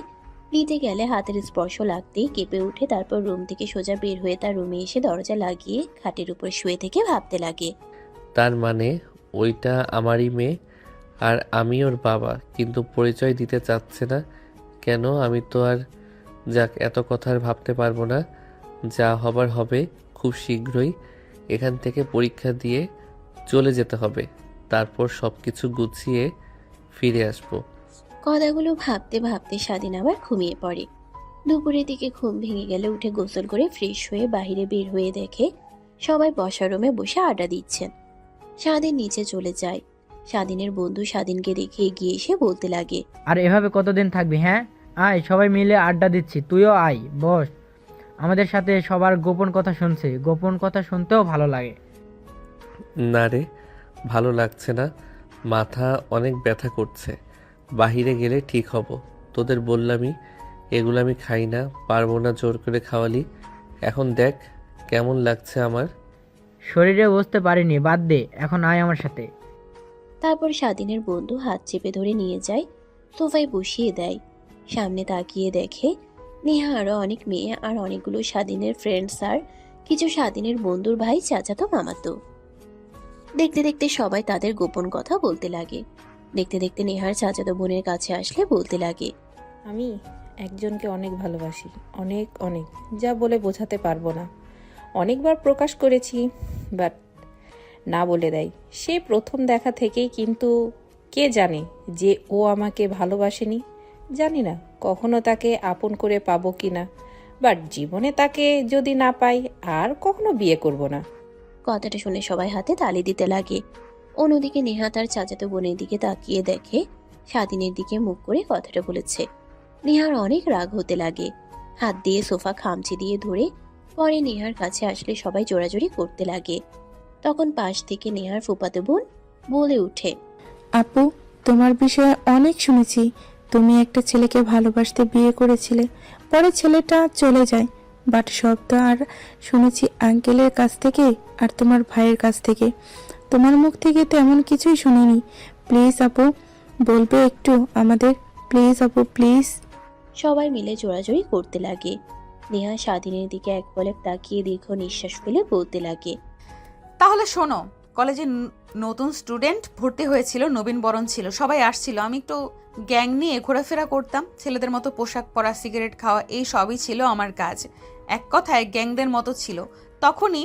নিতে গেলে হাতের স্পর্শ লাগতেই কেঁপে উঠে, তারপর রুম থেকে সোজা বের হয়ে তার রুমে এসে দরজা লাগিয়ে খাটের উপর শুয়ে থেকে ভাবতে লাগে, তার মানে ওইটা আমারই মেয়ে আর আমি ওর বাবা, কিন্তু পরিচয় দিতে চাচ্ছে না কেন? আমি তো আর যাক, এত কথা আর ভাবতে পারবো না। যা হবার হবে খুব শীঘ্রই। এখান থেকে পরীক্ষা দিয়ে চলে যেতে হবে, তারপর সব কিছু গুছিয়ে ফিরে আসবো। কথাগুলো ভাবতে ভাবতে স্বাধীন আবার ঘুমিয়ে পড়ে। দুপুরের দিকে ঘুম ভেঙে গেলে উঠে গোসল করে ফ্রেশ হয়ে বাইরে বের হয়ে দেখে সবাই বসার রুমে বসে আড্ডা দিচ্ছেন। স্বাধীন নিচে চলে যায়। স্বাধীনের বন্ধু স্বাধীনকে দেখে এগিয়ে এসে বলতে লাগে, আর এভাবে কতদিন থাকবি? হ্যাঁ, আয়, সবাই মিলে আড্ডা দিচ্ছি, তুইও আয়, বস। আমাদের সাথে সবার গোপন কথা শুনছে, গোপন কথা শুনতেও ভালো লাগে। না রে, ভালো লাগছে না, মাথা অনেক ব্যথা করছে। বাহিরে গেলে ঠিক হব। তোদের বললামই এগুলো আমি খাই না, পারবো না জোর করে খাওয়ালি। এখন দেখ কেমন লাগছে আমার। শরীরে বসতে পারিনি, বাদ দে, এখন আয় আমার সাথে। তারপর স্বাধীনের বন্ধু হাত চেপে ধরে নিয়ে যায়, সোফায় বসিয়ে দেয়। সামনে তাকিয়ে দেখে নেহা আরো অনেক মেয়ে আর অনেকগুলো স্বাধীনের ফ্রেন্ডস আর কিছু স্বাধীনের বন্ধুর ভাই, চাচাতো, মামাতো। দেখতে দেখতে সবাই তাদের গোপন কথা বলতে লাগে। দেখতে দেখতে নেহার চাচাতো বোনের কাছে আসলে বলতে লাগে, আমি একজনকে অনেক ভালোবাসি, অনেক অনেক, যা বলে বোঝাতে পারবো না। অনেকবার প্রকাশ করেছি, বাট না বলে দেয়। সেই প্রথম দেখা থেকেই, কিন্তু কে জানে যে ও আমাকে ভালোবাসেনি। জানি না কখনো তাকে আপন করে পাবো কি না, বাট জীবনে তাকে যদি না পাই আর কখনো বিয়ে করব না। কথাটা শুনে সবাই হাতে তালি দিতে লাগে। অন্যদিকে নেহা তার চাচাতো বোনের দিকে তাকিয়ে দেখে স্বাধীনের দিকে মুখ করে কথাটা বলেছে। নেহার অনেক রাগ হতে লাগে, হাত দিয়ে সোফা খামচি দিয়ে ধরে। পরে নেহার কাছে আসলে সবাই জোরাজোরি করতে লাগে। তখন পাশ থেকে নেহার ফুফাতো বোন বলে ওঠে, আপু, তোমার বিষয়ে অনেক শুনেছি। তুমি একটা ছেলেকে ভালোবাসতে বিয়ে করেছিলে, পরে ছেলেটা চলে যায়। বাট সব তো আর শুনেছি আঙ্কেলের কাছ থেকে আর তোমার ভাইয়ের কাছ থেকে। তোমার মুখ থেকে তেমন কিছুই শুনিনি। প্লিজ আপু, বলবে একটু আমাদের? প্লিজ আপু, প্লিজ। সবাই মিলে জোরাজোরি করতে লাগে। নেহা স্বাধীনের দিকে এক পলক তাকিয়ে দীর্ঘ নিঃশ্বাস ফেলে বলতে লাগে, তাহলে শোনো, কলেজে নতুন স্টুডেন্ট ভর্তি হয়েছিল, নবীন বরণ ছিল, সবাই আসছিল। আমি একটু গ্যাং নিয়ে ঘোরাফেরা করতাম, ছেলেদের মতো পোশাক পরা, সিগারেট খাওয়া, এই সবই ছিল আমার কাজ। এক কথায় গ্যাংদের মতো ছিল। তখনই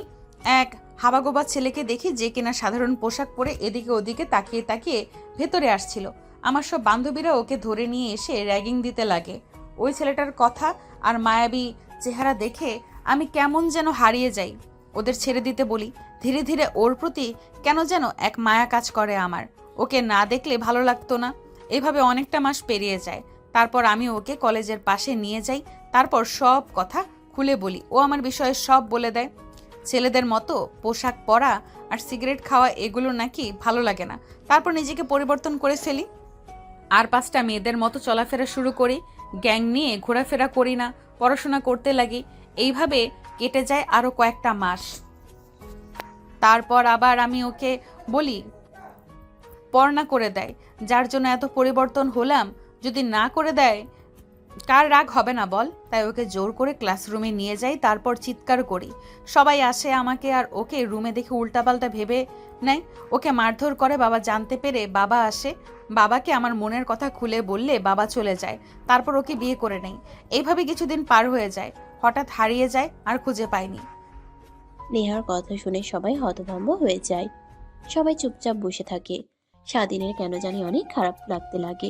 এক হাবাগোবা ছেলেকে দেখি, যে কিনা সাধারণ পোশাক পরে এদিকে ওদিকে তাকিয়ে তাকিয়ে ভেতরে আসছিল। আমার সব বান্ধবীরা ওকে ধরে নিয়ে এসে র্যাগিং দিতে লাগে। ওই ছেলেটার কথা আর মায়াবী চেহারা দেখে আমি কেমন যেন হারিয়ে যাই। ওদের ছেড়ে দিতে বলি। ধীরে ধীরে ওর প্রতি কেন যেন এক মায়া কাজ করে আমার। ওকে না দেখলে ভালো লাগতো না। এভাবে অনেকটা মাস পেরিয়ে যায়। তারপর আমি ওকে কলেজের পাশে নিয়ে যাই। তারপর সব কথা খুলে বলি। ও আমার বিষয়ে সব বলে দেয়। ছেলেদের মতো পোশাক পরা আর সিগারেট খাওয়া এগুলো নাকি ভালো লাগে না। তারপর নিজেকে পরিবর্তন করে ফেলি, আর 5টা মেয়েদের মতো চলাফেরা শুরু করি। গ্যাং নিয়ে ঘোরাফেরা করি না, পড়াশোনা করতে লাগি। এইভাবে কেটে যায় আরো কয়েকটা মাস। তারপর আবার আমি ওকে বলি, পড়া করে দেয়। যার জন্য এত পরিবর্তন হলাম, যদি না করে দেয় কার রাগ হবে না বল? তাই ওকে জোর করে ক্লাসরুমে নিয়ে যাই, তারপর চিৎকার করি। সবাই আসে আমাকে আর ওকে রুমে দেখে উল্টাপাল্টা ভেবে নেয়। ওকে মারধর করে। বাবা জানতে পেরে বাবা আসে। বাবাকে আমার মনের কথা খুলে বললে বাবা চলে যায়। তারপর ওকে বিয়ে করে নেই। এইভাবে কিছুদিন পার হয়ে যায়। হঠাৎ হারিয়ে যায়, আর খুঁজে পাইনি। নেহার কথা শুনে সবাই হতভম্ব হয়ে যায়। সবাই চুপচাপ বসে থাকে। স্বাধীনের কেন জানি অনেক খারাপ লাগতে লাগে,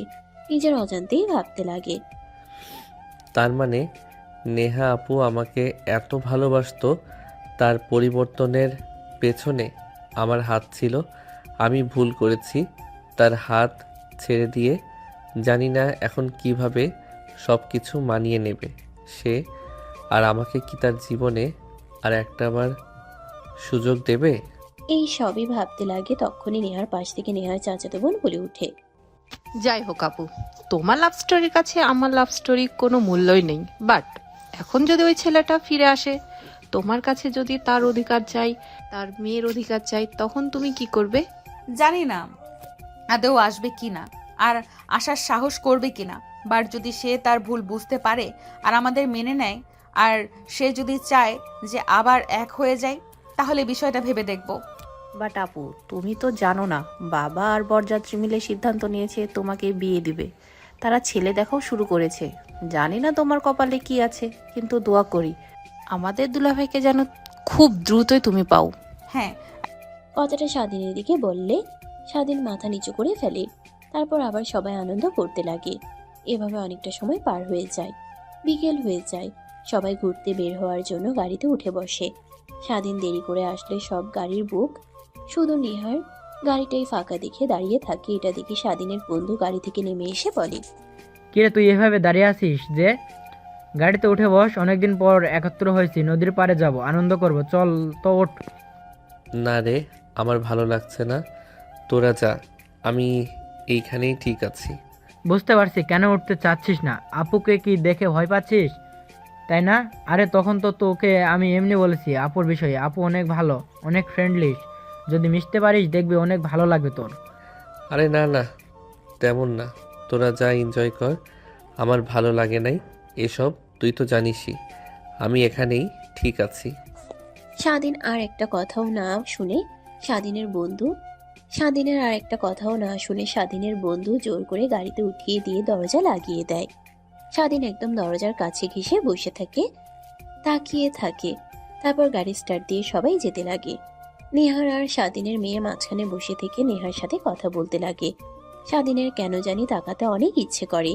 নিজের অজান্তেই ভাবতে লাগে। তার মানে নেহা আপু আমাকে এত ভালোবাসতো, তার পরিবর্তনের পেছনে আমার হাত ছিল। আমি ভুল করেছি, তার হাত ছেড়ে দিয়ে। জানি না এখন কিভাবে সব কিছু মানিয়ে নেবে সে। আর আমাকে কি তার জীবনে আর একটাবার সুযোগ দেবে? এই সবই ভাবতে লাগে। তখনই নেহার পাশ থেকে নেহার চাচাতো বোন বলে ওঠে, যাই হোক আপু, তোমার লাভ স্টোরির কাছে আমার লাভ স্টোরি কোনো মূল্যই নেই। বাট এখন যদি ওই ছেলেটা ফিরে আসে, তোমার কাছে যদি তার অধিকার চাই, তার মেয়ের অধিকার চাই, তখন তুমি কি করবে? জানি না আদৌ আসবে কিনা, আর আসার সাহস করবে কিনা। বাট যদি সে তার ভুল বুঝতে পারে আর আমাদের মেনে নেয়, আর সে যদি চায় যে আবার এক হয়ে যায়, তাহলে বিষয়টা ভেবে দেখব। বাট আপু, তুমি তো জানো না, বাবা আর বরযাত্রী মিলে সিদ্ধান্ত নিয়েছে তোমাকে বিয়ে দিবে। তারা ছেলে দেখাও শুরু করেছে। জানি না তোমার কপালে কি আছে, কিন্তু দোয়া করি আমাদের দুলাভাইকে যেন খুব দ্রুতই তুমি পাও। হ্যাঁ। কথাটা স্বাধীনের দিকে বললে স্বাধীন মাথা নিচু করে ফেলে। তারপর আবার সবাই আনন্দ করতে লাগে। এভাবে অনেকটা সময় পার হয়ে যায়। বিকেল হয়ে যায়। সবাই ঘুরতে বের হওয়ার জন্য গাড়িতে উঠে বসে। স্বাধীন দেরি করে আসলে সব গাড়ির বুক। শুধু নেহার গাড়িটাই ফাঁকা দেখে দাঁড়িয়ে থাকে। এটা দেখে স্বাধীনের বন্ধু গাড়ি থেকে নেমে এসে বলে, কিরে, তুই এভাবে দাঁড়িয়ে আছিস যে? গাড়িতে উঠে বস, অনেকদিন পর একত্র হয়েছি, নদীর পাড়ে যাব, আনন্দ করব, চল তো ওঠ। না রে, আমার ভালো লাগছে না, তোরা যা, আমি এইখানেই ঠিক আছি। বুঝতে পারছি কেন উঠতে চাচ্ছিস না, আপুকে কি দেখে ভয় পাচ্ছিস তাই না? আরে তখন তো তোকে আমি এমনি বলেছি আপুর বিষয়ে, আপু অনেক ভালো, অনেক ফ্রেন্ডলি, যদি মিশতে পারিস দেখবি অনেক ভালো লাগবে তোর। আরে না না, তেমন না, তোরা যা এনজয় কর, আমার ভালো লাগে নাই এসব, তুই তো জানিসই, আমি এখানেই ঠিক আছি। স্বাধীন আর একটা কথাও না শুনে স্বাধীনের আর একটা কথাও না শুনে স্বাধীনের বন্ধু জোর করে গাড়িতে উঠিয়ে দিয়ে দরজা লাগিয়ে দেয়। স্বাধীন একদম দরজার কাছে ঘেঁষে বসে থাকে, তাকিয়ে থাকে। তারপর গাড়ি স্টার্ট দিয়ে সবাই যেতে লাগে। নেহার আর স্বাধীনের মেয়ে মাঝখানে বসে থেকে নেহার সাথে কথা বলতে লাগে। স্বাধীনের কেন জানি তাকাতে অনেক ইচ্ছে করে,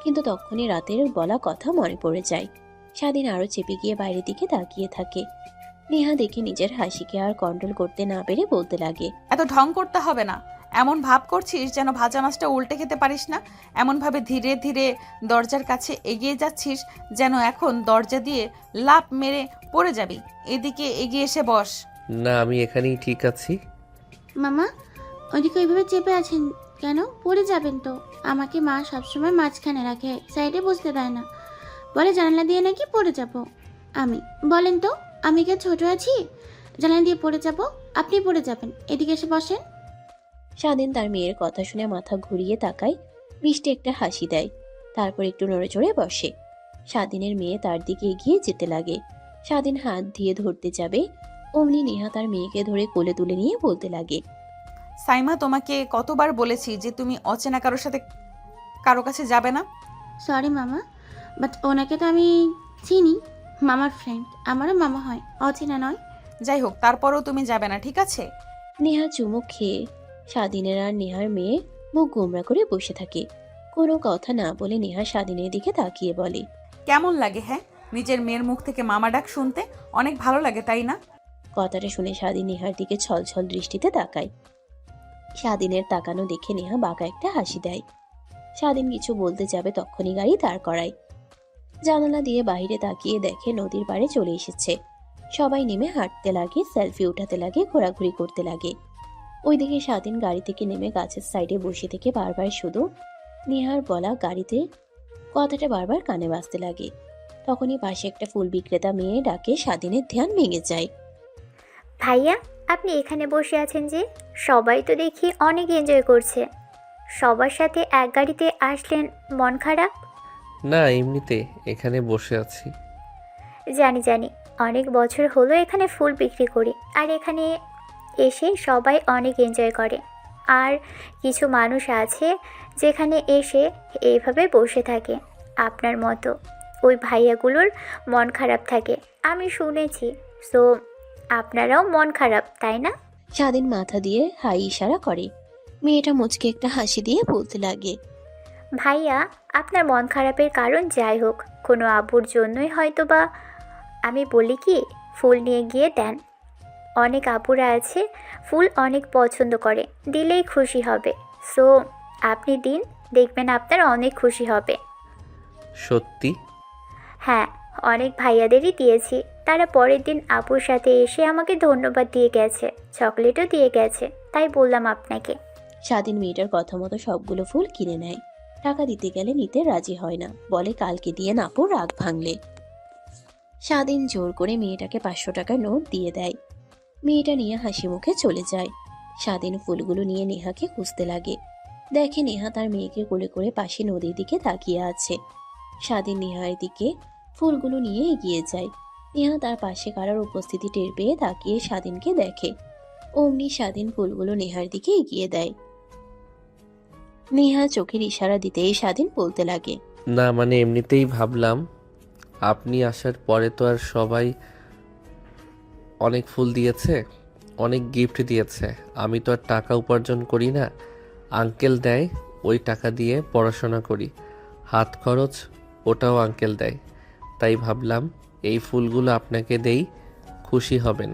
কিন্তু তখনই রাতের বলা কথা মনে পড়ে যায়। স্বাধীন আরো চেপে গিয়ে বাইরের দিকে তাকিয়ে থাকে। নেহা দেখে নিজের হাসিকে আর কন্ট্রোল করতে না পেরে বলতে লাগে, এত ঢং করতে হবে না, এমন ভাব করছিস যেন ভাজা মাছটা উল্টে খেতে পারিস না। এমনভাবে ধীরে ধীরে দরজার কাছে এগিয়ে যাচ্ছিস যেন এখন দরজা দিয়ে লাফ মেরে পড়ে যাবি। এদিকে এগিয়ে এসে বস। না, আমি এখানেই ঠিক আছি। মামা, ওইদিকে ওইভাবে চেপে আছেন কেন? পড়ে যাবেন তো। আমাকে মা সবসময় মাঝখানে রাখে, সাইডে বসতে দেয় না, বলে জানালা দিয়ে নাকি পড়ে যাব আমি। বলেন তো, আমি কি ছোট আছি জানালা দিয়ে পড়ে যাব? আপনি পড়ে যাবেন, এদিকে এসে বসেন। স্বাধীন তার মেয়ের কথা শুনে মাথা ঘুরিয়ে তাকায়, মিষ্টি একটা হাসি দেয়, তারপর একটু নড়ে চড়ে বসে। স্বাধীনের মেয়ে তার দিকে এগিয়ে যেতে লাগে। স্বাধীন হাত দিয়ে ধরতে যাবে, অমনি নেহা তার মেয়েকে ধরে কোলে তুলে নিয়ে বলতে লাগে, সাইমা, তোমাকে কতবার বলেছি যে তুমি অচেনা কারো কাছে যাবে না। সরি মামা, বাট ওনাকে তো আমি চিনি, মামার ফ্রেন্ড, আমারও মামা হয়, অচেনা নয়। যাই হোক, তারপরও তুমি যাবে না, ঠিক আছে? নেহা চুমুক খেয়ে স্বাধীনের আর নেহার মেয়ে মুখ গোমরা করে বসে থাকে। কোনো কথা না বলে নেহা স্বাধীনের দিকে তাকিয়ে বলে, কেমন লাগে হ্যাঁ নিজের মেয়ের মুখ থেকে মামা ডাক শুনতে? অনেক ভালো লাগে, তাই না? কথাটা শুনে স্বাধীন নেহার দিকে ছলছল দৃষ্টিতে তাকায়। স্বাধীনের তাকানো দেখে নেহা বাঁকা একটা হাসি দেয়। স্বাধীন কিছু বলতে যাবে তখনই গাড়ি দাঁড় করায়। জানালা দিয়ে বাইরে তাকিয়ে দেখে নদীর পাড়ে চলে এসেছে। সবাই নেমে হাঁটতে লাগে, সেলফি উঠাতে লাগে, ঘোরাঘুরি করতে লাগে। ওইদিকে স্বাধীন গাড়ি থেকে নেমে গাছের সাইডে বসে থেকে বারবার শুধু নেহার বলা গাড়িতে কথাটা বারবার কানে বাজতে লাগে। তখনই পাশে একটা ফুল বিক্রেতা মেয়ে ডাকে স্বাধীনের ধ্যান ভেঙে যায়। ভাইয়া, আপনি এখানে বসে আছেন যে? সবাই তো দেখি অনেক এনজয় করছে, সবার সাথে এক গাড়িতে আসলেন, মন খারাপ? না, এমনিতে এখানে বসে আছি। জানি জানি, অনেক বছর হলো এখানে ফুল বিক্রি করি, আর এখানে এসে সবাই অনেক এনজয় করে। আর কিছু মানুষ আছে যেখানে এসে এইভাবে বসে থাকে, আপনার মতো ওই ভাইয়াগুলোর মন খারাপ থাকে, আমি শুনেছি। সো আপনারাও মন খারাপ, তাই না? স্বাধীন মাথা দিয়ে হাই ইশারা করে। মেয়েটা মুচকে একটা হাসি দিয়ে বলতে লাগে, ভাইয়া, আপনার মন খারাপের কারণ যাই হোক, কোনো আবুর জন্যই হয়তো বা। আমি বলি কি, ফুল নিয়ে গিয়ে দেন। অনেক আপুরা আছে ফুল অনেক পছন্দ করে, দিলেই খুশি হবে। সো আপনি দিন, দেখবেন আপনার অনেক খুশি হবে। সত্যি? হ্যাঁ, অনেক ভাইয়াদেরই দিয়েছি, তারা পরের দিন আপুর সাথে এসে আমাকে ধন্যবাদ দিয়ে গেছে, চকলেটও দিয়ে গেছে, তাই বললাম আপনাকে। স্বাধীন মেয়েটার কথা মতো সবগুলো ফুল কিনে নেয়। টাকা দিতে গেলে নিতে রাজি হয় না, বলে কালকে দিয়ে নাপো রাগ ভাঙলে। স্বাধীন জোর করে মেয়েটাকে 500 টাকার নোট দিয়ে দেয়। মেয়েটা নিয়ে হাসি মুখে চলে যায়। স্বাধীন ফুলগুলো নিয়ে নেহাকে খুঁজতে লাগে। দেখে নেহা তার মেয়েকে কোলে করে পাশে নদীর দিকে তাকিয়ে আছে। স্বাধীন নেহার দিকে ফুলগুলো নিয়ে এগিয়ে যায়। নেহা তার পাশে কারোর উপস্থিতি টের পেয়ে তাকিয়ে স্বাধীনকে দেখে। অমনি স্বাধীন ফুলগুলো নেহার দিকে এগিয়ে দেয়। নেহা চোখের ইশারা দিতেই স্বাধীন বলতে লাগে, না মানে এমনিতেই ভাবলাম, আপনি আসার পরে তো আর সবাই অনেক ফুল দিয়েছে, অনেক গিফট দিয়েছে, আমি তো আর টাকা উপার্জন করি না, আঙ্কেল দেয়, ওই টাকা দিয়ে পড়াশোনা করি, হাত খরচ ওটাও আঙ্কেল দেয়, তাই ভাবলাম এই ফুলগুলো আপনাকে দেই, খুশি হবেন।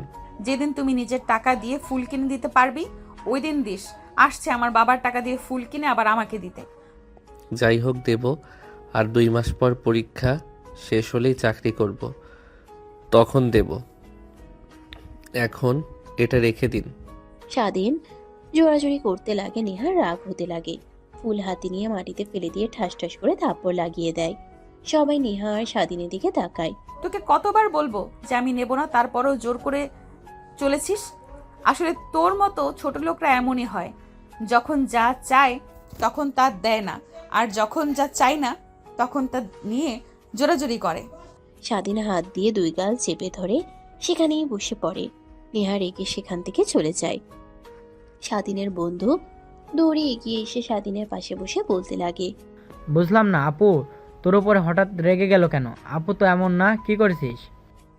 যেদিন তুমি নিজের টাকা দিয়ে ফুল কিনে দিতে পারবি ওই দিন দিস। আসছে আমার বাবার টাকা দিয়ে ফুল কিনে আবার আমাকে দিতে। যাই হোক, দেব। আর 2 মাস পর পরীক্ষা, শেষ হলেই চাকরি করব, তখন দেব। এখন এটা রেখে দিন। স্বাধীন জোরাজুরি করতে লাগে, নেহার রাগ হতে লাগে। ফুল হাতে নিয়ে মাটিতে ফেলে দিয়ে ঠাস ঠাস করে থাপ্পড় লাগিয়ে দেয়। সবাই নেহা আর স্বাধীনের দিকে তাকায়। তোকে কতবার বলবো যে আমি নেব না, তারপরেও জোর করে চলেছিস। আসলে তোর মতো ছোট লোকরা এমনই হয়, যখন যা চায় তখন তা দেয় না, আর যখন যা চায় না তখন তা নিয়ে জোরাজোরি করে। স্বাধীন হাত দিয়ে দুই গাল চেপে ধরে সেখানেই বসে পড়ে। নেহা রেগে সেখান থেকে চলে যায়। স্বাধীনের বন্ধু দৌড়ে এগিয়ে এসে স্বাধীনের পাশে বসে বলতে লাগে। বুঝলাম না আপু, তোর উপরে হঠাৎ রেগে গেল কেন? আপু তো এমন না, কি করেছিস?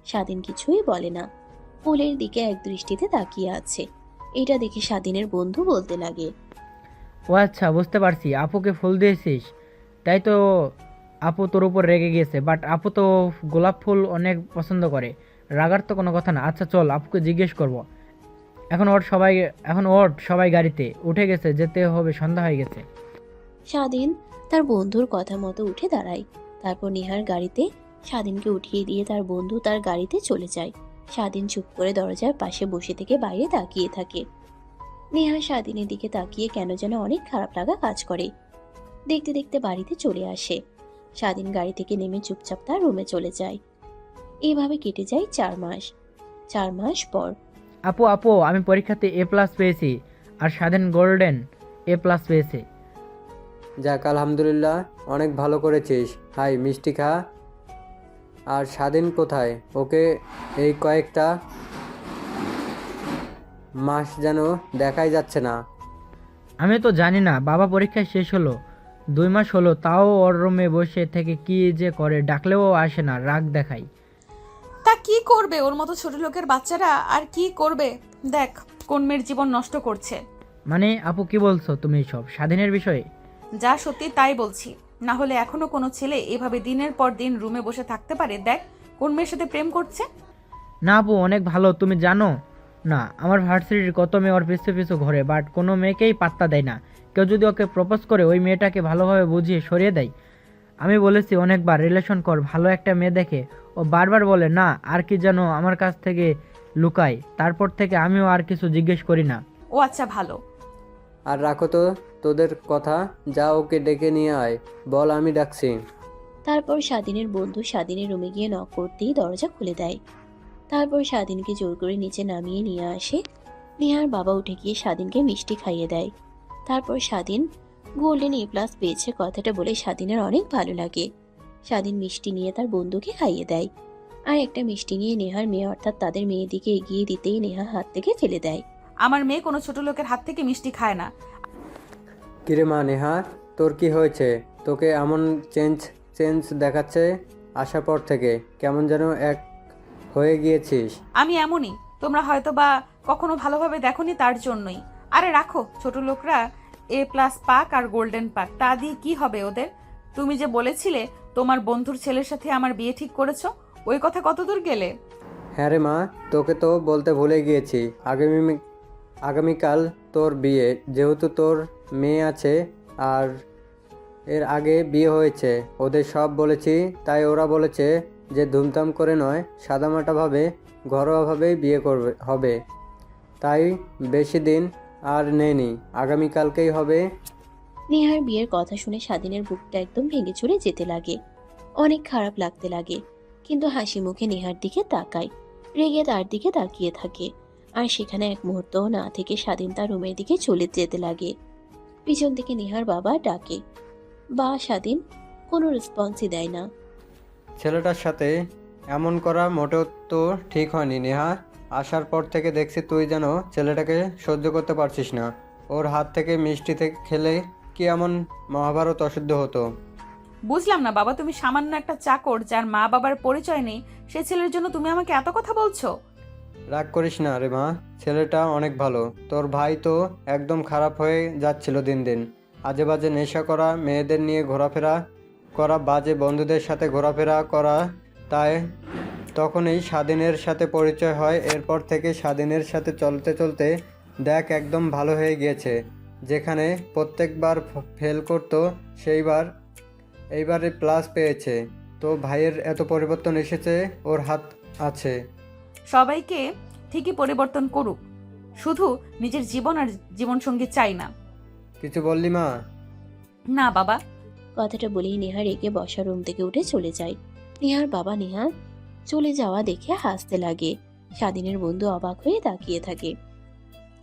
স্বাধীন কিছুই বলে না, ফুলের দিকে এক দৃষ্টিতে তাকিয়ে আছে। এটা দেখে স্বাধীনের বন্ধু বলতে লাগে। ও আচ্ছা, বুঝতে পারছি, আপুকে ফুল দিয়েছিস, তাই তো আপু তোর উপর রেগে গিয়েছে। বাট আপু তো গোলাপ ফুল অনেক পছন্দ করে, রাগার তো কোনো কথা না। আচ্ছা চল, আপুকে জিজ্ঞেস করব। এখন ওঠ, সবাই গাড়িতে উঠে গেছে, যেতে হবে, সন্ধ্যা হয়ে গেছে। স্বাধীন তার বন্ধুর কথা মতো উঠে দাঁড়ায়। তারপর নেহার গাড়িতে স্বাধীনকে উঠিয়ে দিয়ে তার বন্ধু তার গাড়িতে চলে যায়। স্বাধীন চুপ করে দরজার পাশে বসে থেকে বাইরে তাকিয়ে থাকে। নেহা স্বাধীনের দিকে তাকিয়ে কেন যেন অনেক খারাপ লাগা কাজ করে। দেখতে দেখতে বাড়িতে চলে আসে। স্বাধীন গাড়ি থেকে নেমে চুপচাপ তার রুমে চলে যায়। এইভাবে কেটে যায় 4 মাস। 4 মাস পর আপু আমি পরীক্ষাতে A+ পেয়েছি, আর স্বাধীন গোল্ডেন A+ পেয়েছে। যাক আলহামদুলিল্লাহ, অনেক ভালো করেছিস। হাই মিষ্টি খা। আর স্বাধীন কোথায়? ওকে এই কয়েকটা মাস যেন দেখাই যাচ্ছে না। আমি তো জানি না, বাবা পরীক্ষা শেষ হলো 2 মাস হলো, তাও ওর রুমে বসে থেকে কি যে করে, ডাকলেও আসে না, রাগ দেখায়। তা কি করবে, ওর মতো ছোট লোকের বাচ্চারা আর কি করবে? দেখ কোন মেয়ের জীবন নষ্ট করছে। মানে আপু কি বলছো তুমি সব স্বাধীনের বিষয়ে? যা সত্যি তাই বলছি, না হলে এখনো কোনো ছেলে এভাবে দিনের পর দিন রুমে বসে থাকতে পারে? দেখ কোন মেয়ের সাথে প্রেম করছে। না আপু অনেক ভালো, তুমি জানো না আমার ভার্সিটির কত মেয়ে ওর পিছু পিছু ঘোরে, বাট কোনো মেয়েকেই পাত্তা দেয় না। কেউ যদি ওকে প্রপোজ করে ওই মেয়েটাকে ভালোভাবে বুঝিয়ে সরিয়ে দেয়। আমি বলেছি অনেকবার রিলেশন কর, ভালো একটা মেয়ে দেখে, ও বারবার বলে না, আর কি যেন আমার কাছ থেকে লুকায়। তারপর থেকে আমিও আর কিছু জিজ্ঞেস করি না। ও আচ্ছা ভালো। আর রাখো তো তোদের কথা, যা ওকে ডেকে নিয়ে আয়, বল আমি ডাকছি। তারপর স্বাধীনের বন্ধু স্বাধীনের রুমে গিয়ে নক করতেই দরজা খুলে দেয়। তারপর স্বাধীনকে জোর করে নিচে নামিয়ে নিয়ে আসে। নেহার বাবা উঠে গিয়ে স্বাধীনকে মিষ্টি খাইয়ে দেয়। তারপর স্বাধীন গোল্ডেন A+ পেয়েছে কথাটা বলে স্বাধীনের অনেক ভালো লাগে। স্বাধীন মিষ্টি নিয়ে তার বন্ধুকে খাইয়ে দেয়। আর একটা মিষ্টি নিয়ে নেহার মেয়ে অর্থাৎ তাদের মেয়ের দিকে এগিয়ে দিতেই নেহা হাত থেকে ফেলে দেয়। আমার মেয়ে কোনো ছোট লোকের হাত থেকে মিষ্টি খায় না। কিরে মা নেহা, তোর কি হয়েছে? তোকে এমন চেঞ্জ দেখাচ্ছে আসার পর থেকে, কেমন যেন এক হয়ে গিয়েছিস। আমি এমনই, তোমরা হয়তো বা কখনো ভালোভাবে দেখোনি, তার জন্যই। আরে রাখো, ছোট লোকরা A+ পাক আর গোল্ডেন পাক, তা দিয়ে কি হবে ওদের? তুমি যে বলেছিলে তোমার বন্ধুর ছেলের সাথে আমার বিয়ে ঠিক করেছো, ওই কথা কতদূর গেলে? হ্যাঁ রে মা, তোকে তো বলতে ভুলে গিয়েছি, আগামীকাল তোর বিয়ে। যেহেতু তোর মেয়ে আছে আর এর আগে বিয়ে হয়েছে, ওদের সব বলেছি, তাই ওরা বলেছে যে ধুমধাম করে নয়, সাদামাটাভাবে ঘরোয়াভাবেই বিয়ে হবে। তাই বেশি দিন আর নেয়নি, আগামীকালকেই হবে। নেহার বিয়ের কথা শুনে স্বাধীনের বুকটা একদম ভেঙে চুরে যেতে লাগে। অনেক খারাপ লাগতে লাগে, কিন্তু হাসি মুখে নেহার দিকে তাকায়, রেগে তার দিকে তাকিয়ে থাকে। আর সেখানে এক মুহূর্তও না থেকে স্বাধীন তার রুমের দিকে চলে যেতে লাগে। পিছন থেকে নেহার বাবা ডাকে, বা স্বাধীন কোনো রেসপন্সই দেয় না। ছেলেটার সাথে এমন করা মোটেও তো ঠিক হয়নি নেহা। আসার পর থেকে দেখছি তুই যেন ছেলেটাকে সহ্য করতে পারছিস না। ওর হাত থেকে মিষ্টি থেকে খেলে কি এমন মহাভারত অশুদ্ধ হতো? বুঝলাম না বাবা, তুমি সামান্য একটা চাকর যার মা বাবার পরিচয় নেই, সে ছেলের জন্য তুমি আমাকে এত কথা বলছো? রাগ করিস না রে মা, ছেলেটা অনেক ভালো। তোর ভাই তো একদম খারাপ হয়ে যাচ্ছিল দিন দিন। আজে বাজে নেশা করা, মেয়েদের নিয়ে ঘোরাফেরা করা, বাজে বন্ধুদের সাথে ঘোরাফেরা করা। তাই তখনই স্বাধীনের সাথে পরিচয় হয়। এরপর থেকে স্বাধীনের সাথে চলতে চলতে দেখ একদম ভালো হয়ে গিয়েছে। যেখানে প্রত্যেকবার ফেল করতো, এইবারে প্লাস পেয়েছে। তো ভাইয়ের এত পরিবর্তন এসেছে, ওর হাত আছে। সবাইকে ঠিকই পরিবর্তন করুক, শুধু নিজের জীবন আর জীবনসঙ্গী চাই না। কিছু বললি মা? না বাবা। কথাটা বলেই নেহা রেগে বসা রুম থেকে উঠে চলে যায়। নেহার বাবা নেহা চলে যাওয়া দেখে হাসতে লাগে। স্বাধীনের বন্ধু অবাক হয়ে তাকিয়ে থাকে।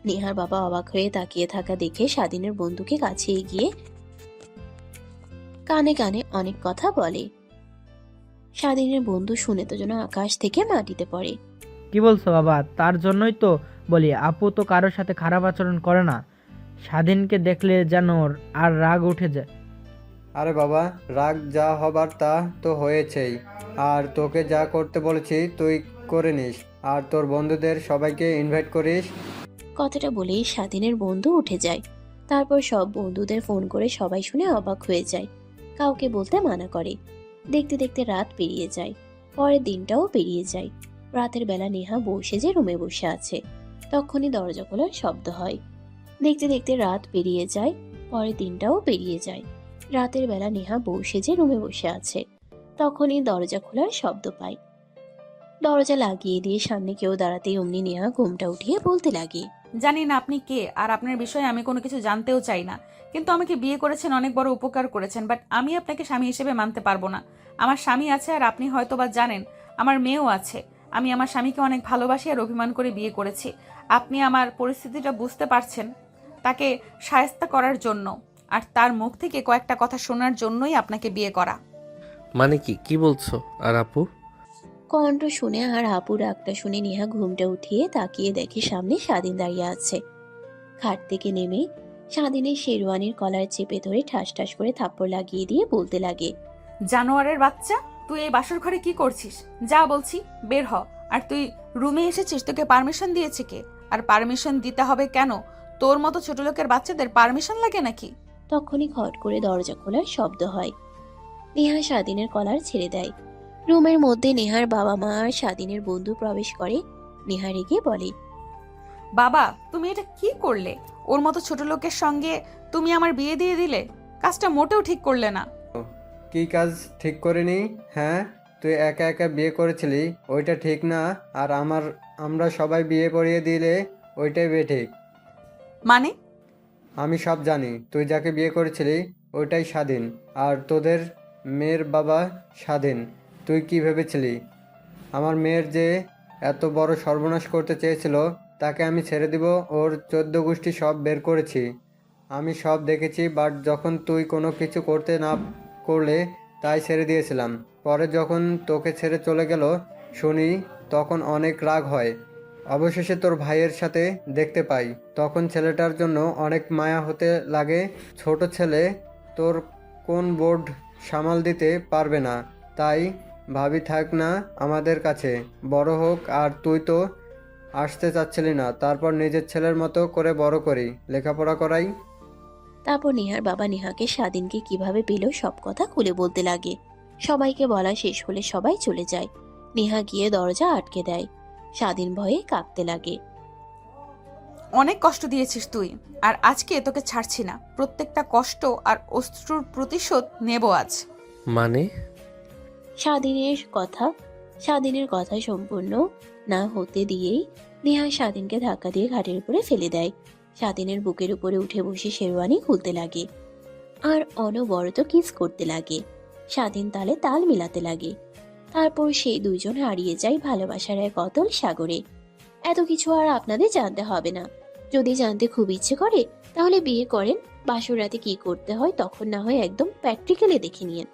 নেহার বাবা অবাক হয়ে তাকিয়ে থাকা দেখে স্বাধীনের বন্ধুকে কাছে এগিয়ে কানে কানে অনেক কথা বলে। স্বাধীনের বন্ধু শুনে তো যেন আকাশ থেকে মাটিতে পড়ে। কি বলছো বাবা? তার জন্যই তো বলি আপু তো কারোর সাথে খারাপ আচরণ করে না। স্বাধীনকে দেখলে যেন ওর আর রাগ উঠে যায়। আরে বাবা, রাগ যা হবার তা তো হয়েছেই। আর তোকে যা করতে বলেছি তুই করে নিস, আর তোর বন্ধুদের সবাইকে ইনভাইট করিস। কথাটা বলেই স্বাধীনের বন্ধু উঠে যায়। তারপর সব বন্ধুদের ফোন করে সবাই শুনে অবাক হয়ে যায়। কাউকে বলতে মানা করে। দেখতে দেখতে রাত পেরিয়ে যায়। পরের দিনটাও পেরিয়ে যায়। রাতের বেলা নেহা বউ সেজে রুমে বসে আছে। তখনই দরজা খোলার শব্দ হয়। দেখতে দেখতে রাত পেরিয়ে যায়। পরের দিনটাও পেরিয়ে যায়। রাতের বেলা নেহা বউ সেজে রুমে বসে আছে। তখনই দরজা খোলার শব্দ পায়। দরজা লাগিয়ে দিয়ে সামনে কেউ দাঁড়াতেই অমনি নেহা ঘুমটা উঠিয়ে বলতে লাগে, জানি না আপনি কে, আর আপনার বিষয়ে আমি কোনো কিছু জানতেও চাই না, কিন্তু আমাকে বিয়ে করেছেন, অনেক বড় উপকার করেছেন, বাট আমি আপনাকে স্বামী হিসেবে মানতে পারবো না। আমার স্বামী আছে, আর আপনি হয়তো বা জানেন আমার মেয়েও আছে। আমি আমার স্বামীকে অনেক ভালোবাসি আর অভিমান করে বিয়ে করেছি। আপনি আমার পরিস্থিতিটা বুঝতে পারছেন, তাকে শায়েস্তা করার জন্য আর তার মুখ থেকে কয়েকটা কথা শোনার জন্যই আপনাকে বিয়ে করা। মানে কি বলছো? আর আপু? কণ্ঠ শুনে আর আপুর ডাকটা শুনে নেহা ঘুমটা উঠিয়ে তাকিয়ে দেখে সামনে স্বাধীন দাঁড়িয়ে আছে। খাট থেকে নেমে স্বাধীনের শেরওয়ানির কলার চেপে ধরে ঠাস ঠাস করে থাপ্পড় লাগিয়ে দিয়ে বলতে লাগে, জানোয়ারের বাচ্চা, তুই এই বাসর ঘরে কি করছিস? যা বলছি বের হ। আর তুই রুমে এসেছিস, তোকে পারমিশন দিয়েছে কে? আর পারমিশন দিতে হবে কেন? তোর মতো ছোট লোকের বাচ্চাদের পারমিশন লাগে নাকি? তখনই খট করে দরজা খোলার শব্দ হয়। নেহা স্বাধীনের কলার ছেড়ে দেয়। রুমের মধ্যে নেহার বাবা মা আর স্বাধীনের বন্ধু প্রবেশ করে। নেহা রেগে বলে, বাবা, তুমি এটা কি করলে? ওর মতো ছোট লোকের সঙ্গে তুমি আমার বিয়ে দিয়ে দিলে। কাজটা মোটেও ঠিক করলে না। কি কাজ ঠিক করিনি? হ্যাঁ, তুই একা একা বিয়ে করেছিলি, ওইটা ঠিক না। আর আমরা সবাই বিয়ে পড়িয়ে দিলে ওইটাই বেঠিক। মানে? আমি সব জানি। তুই যাকে বিয়ে করেছিলি ওইটাই স্বাধীন, আর তোদের মেয়ের বাবা স্বাধীন। তুই কি ভেবেছিলি আমার মেয়ের যে এত বড় সর্বনাশ করতে চেয়েছিল তাকে আমি ছেড়ে দিব? ওর 14 গোষ্ঠী সব বের করেছি, আমি সব দেখেছি। বাট যখন তুই কোনো কিছু করতে না করলে তাই ছেড়ে দিয়েছিলাম। পরে যখন তোকে ছেড়ে চলে গেল শুনি, তখন অনেক রাগ হয়। অবশেষে তোর ভাইয়ের সাথে দেখতে পাই, তখন ছেলেটার জন্য অনেক মায়া হতে লাগে। ছোট ছেলে, তোর কোন বোর্ড সামাল দিতে পারবে না, তাই ভাবি থাক না আমাদের কাছে, বড় হোক। আর তুই তো আসতে চাচ্ছিলি না, তারপর নিজের ছেলের মতো করে বড় করি, লেখাপড়া করাই। তারপর নেহার বাবা নেহাকে স্বাধীনকে কিভাবে পেল সব কথা খুলে বলতে লাগে। সবাইকে বলা শেষ হলে সবাই চলে যায়। নেহা গিয়ে দরজা আটকে দেয়। স্বাধীন ভয়ে কাঁপতে লাগে। অনেক কষ্ট দিয়েছিস তুই, আর আজকে তোকে ছাড়ছি না। প্রত্যেকটা কষ্ট আর অশ্রুর প্রতিশোধ নেব আজ। মানে? স্বাধীনের কথা সম্পূর্ণ না হতে দিয়েই নেহা স্বাধীনকে ধাক্কা দিয়ে ঘাটের উপরে ফেলে দেয়। স্বাধীনের বুকের উপরে উঠে বসে শেরওয়ানি খুলতে লাগে আর অনবরত কিস করতে লাগে। স্বাধীন তালে তাল মিলাতে লাগে। তারপর সেই দুইজন হারিয়ে যায় ভালোবাসার এক অতল সাগরে। এত কিছু আর আপনাদের জানতে হবে না। যদি জানতে খুব ইচ্ছে করে তাহলে বিয়ে করেন, বাসর রাতে কি করতে হয় তখন না হয় একদম প্র্যাকটিক্যালি দেখে নিয়েন।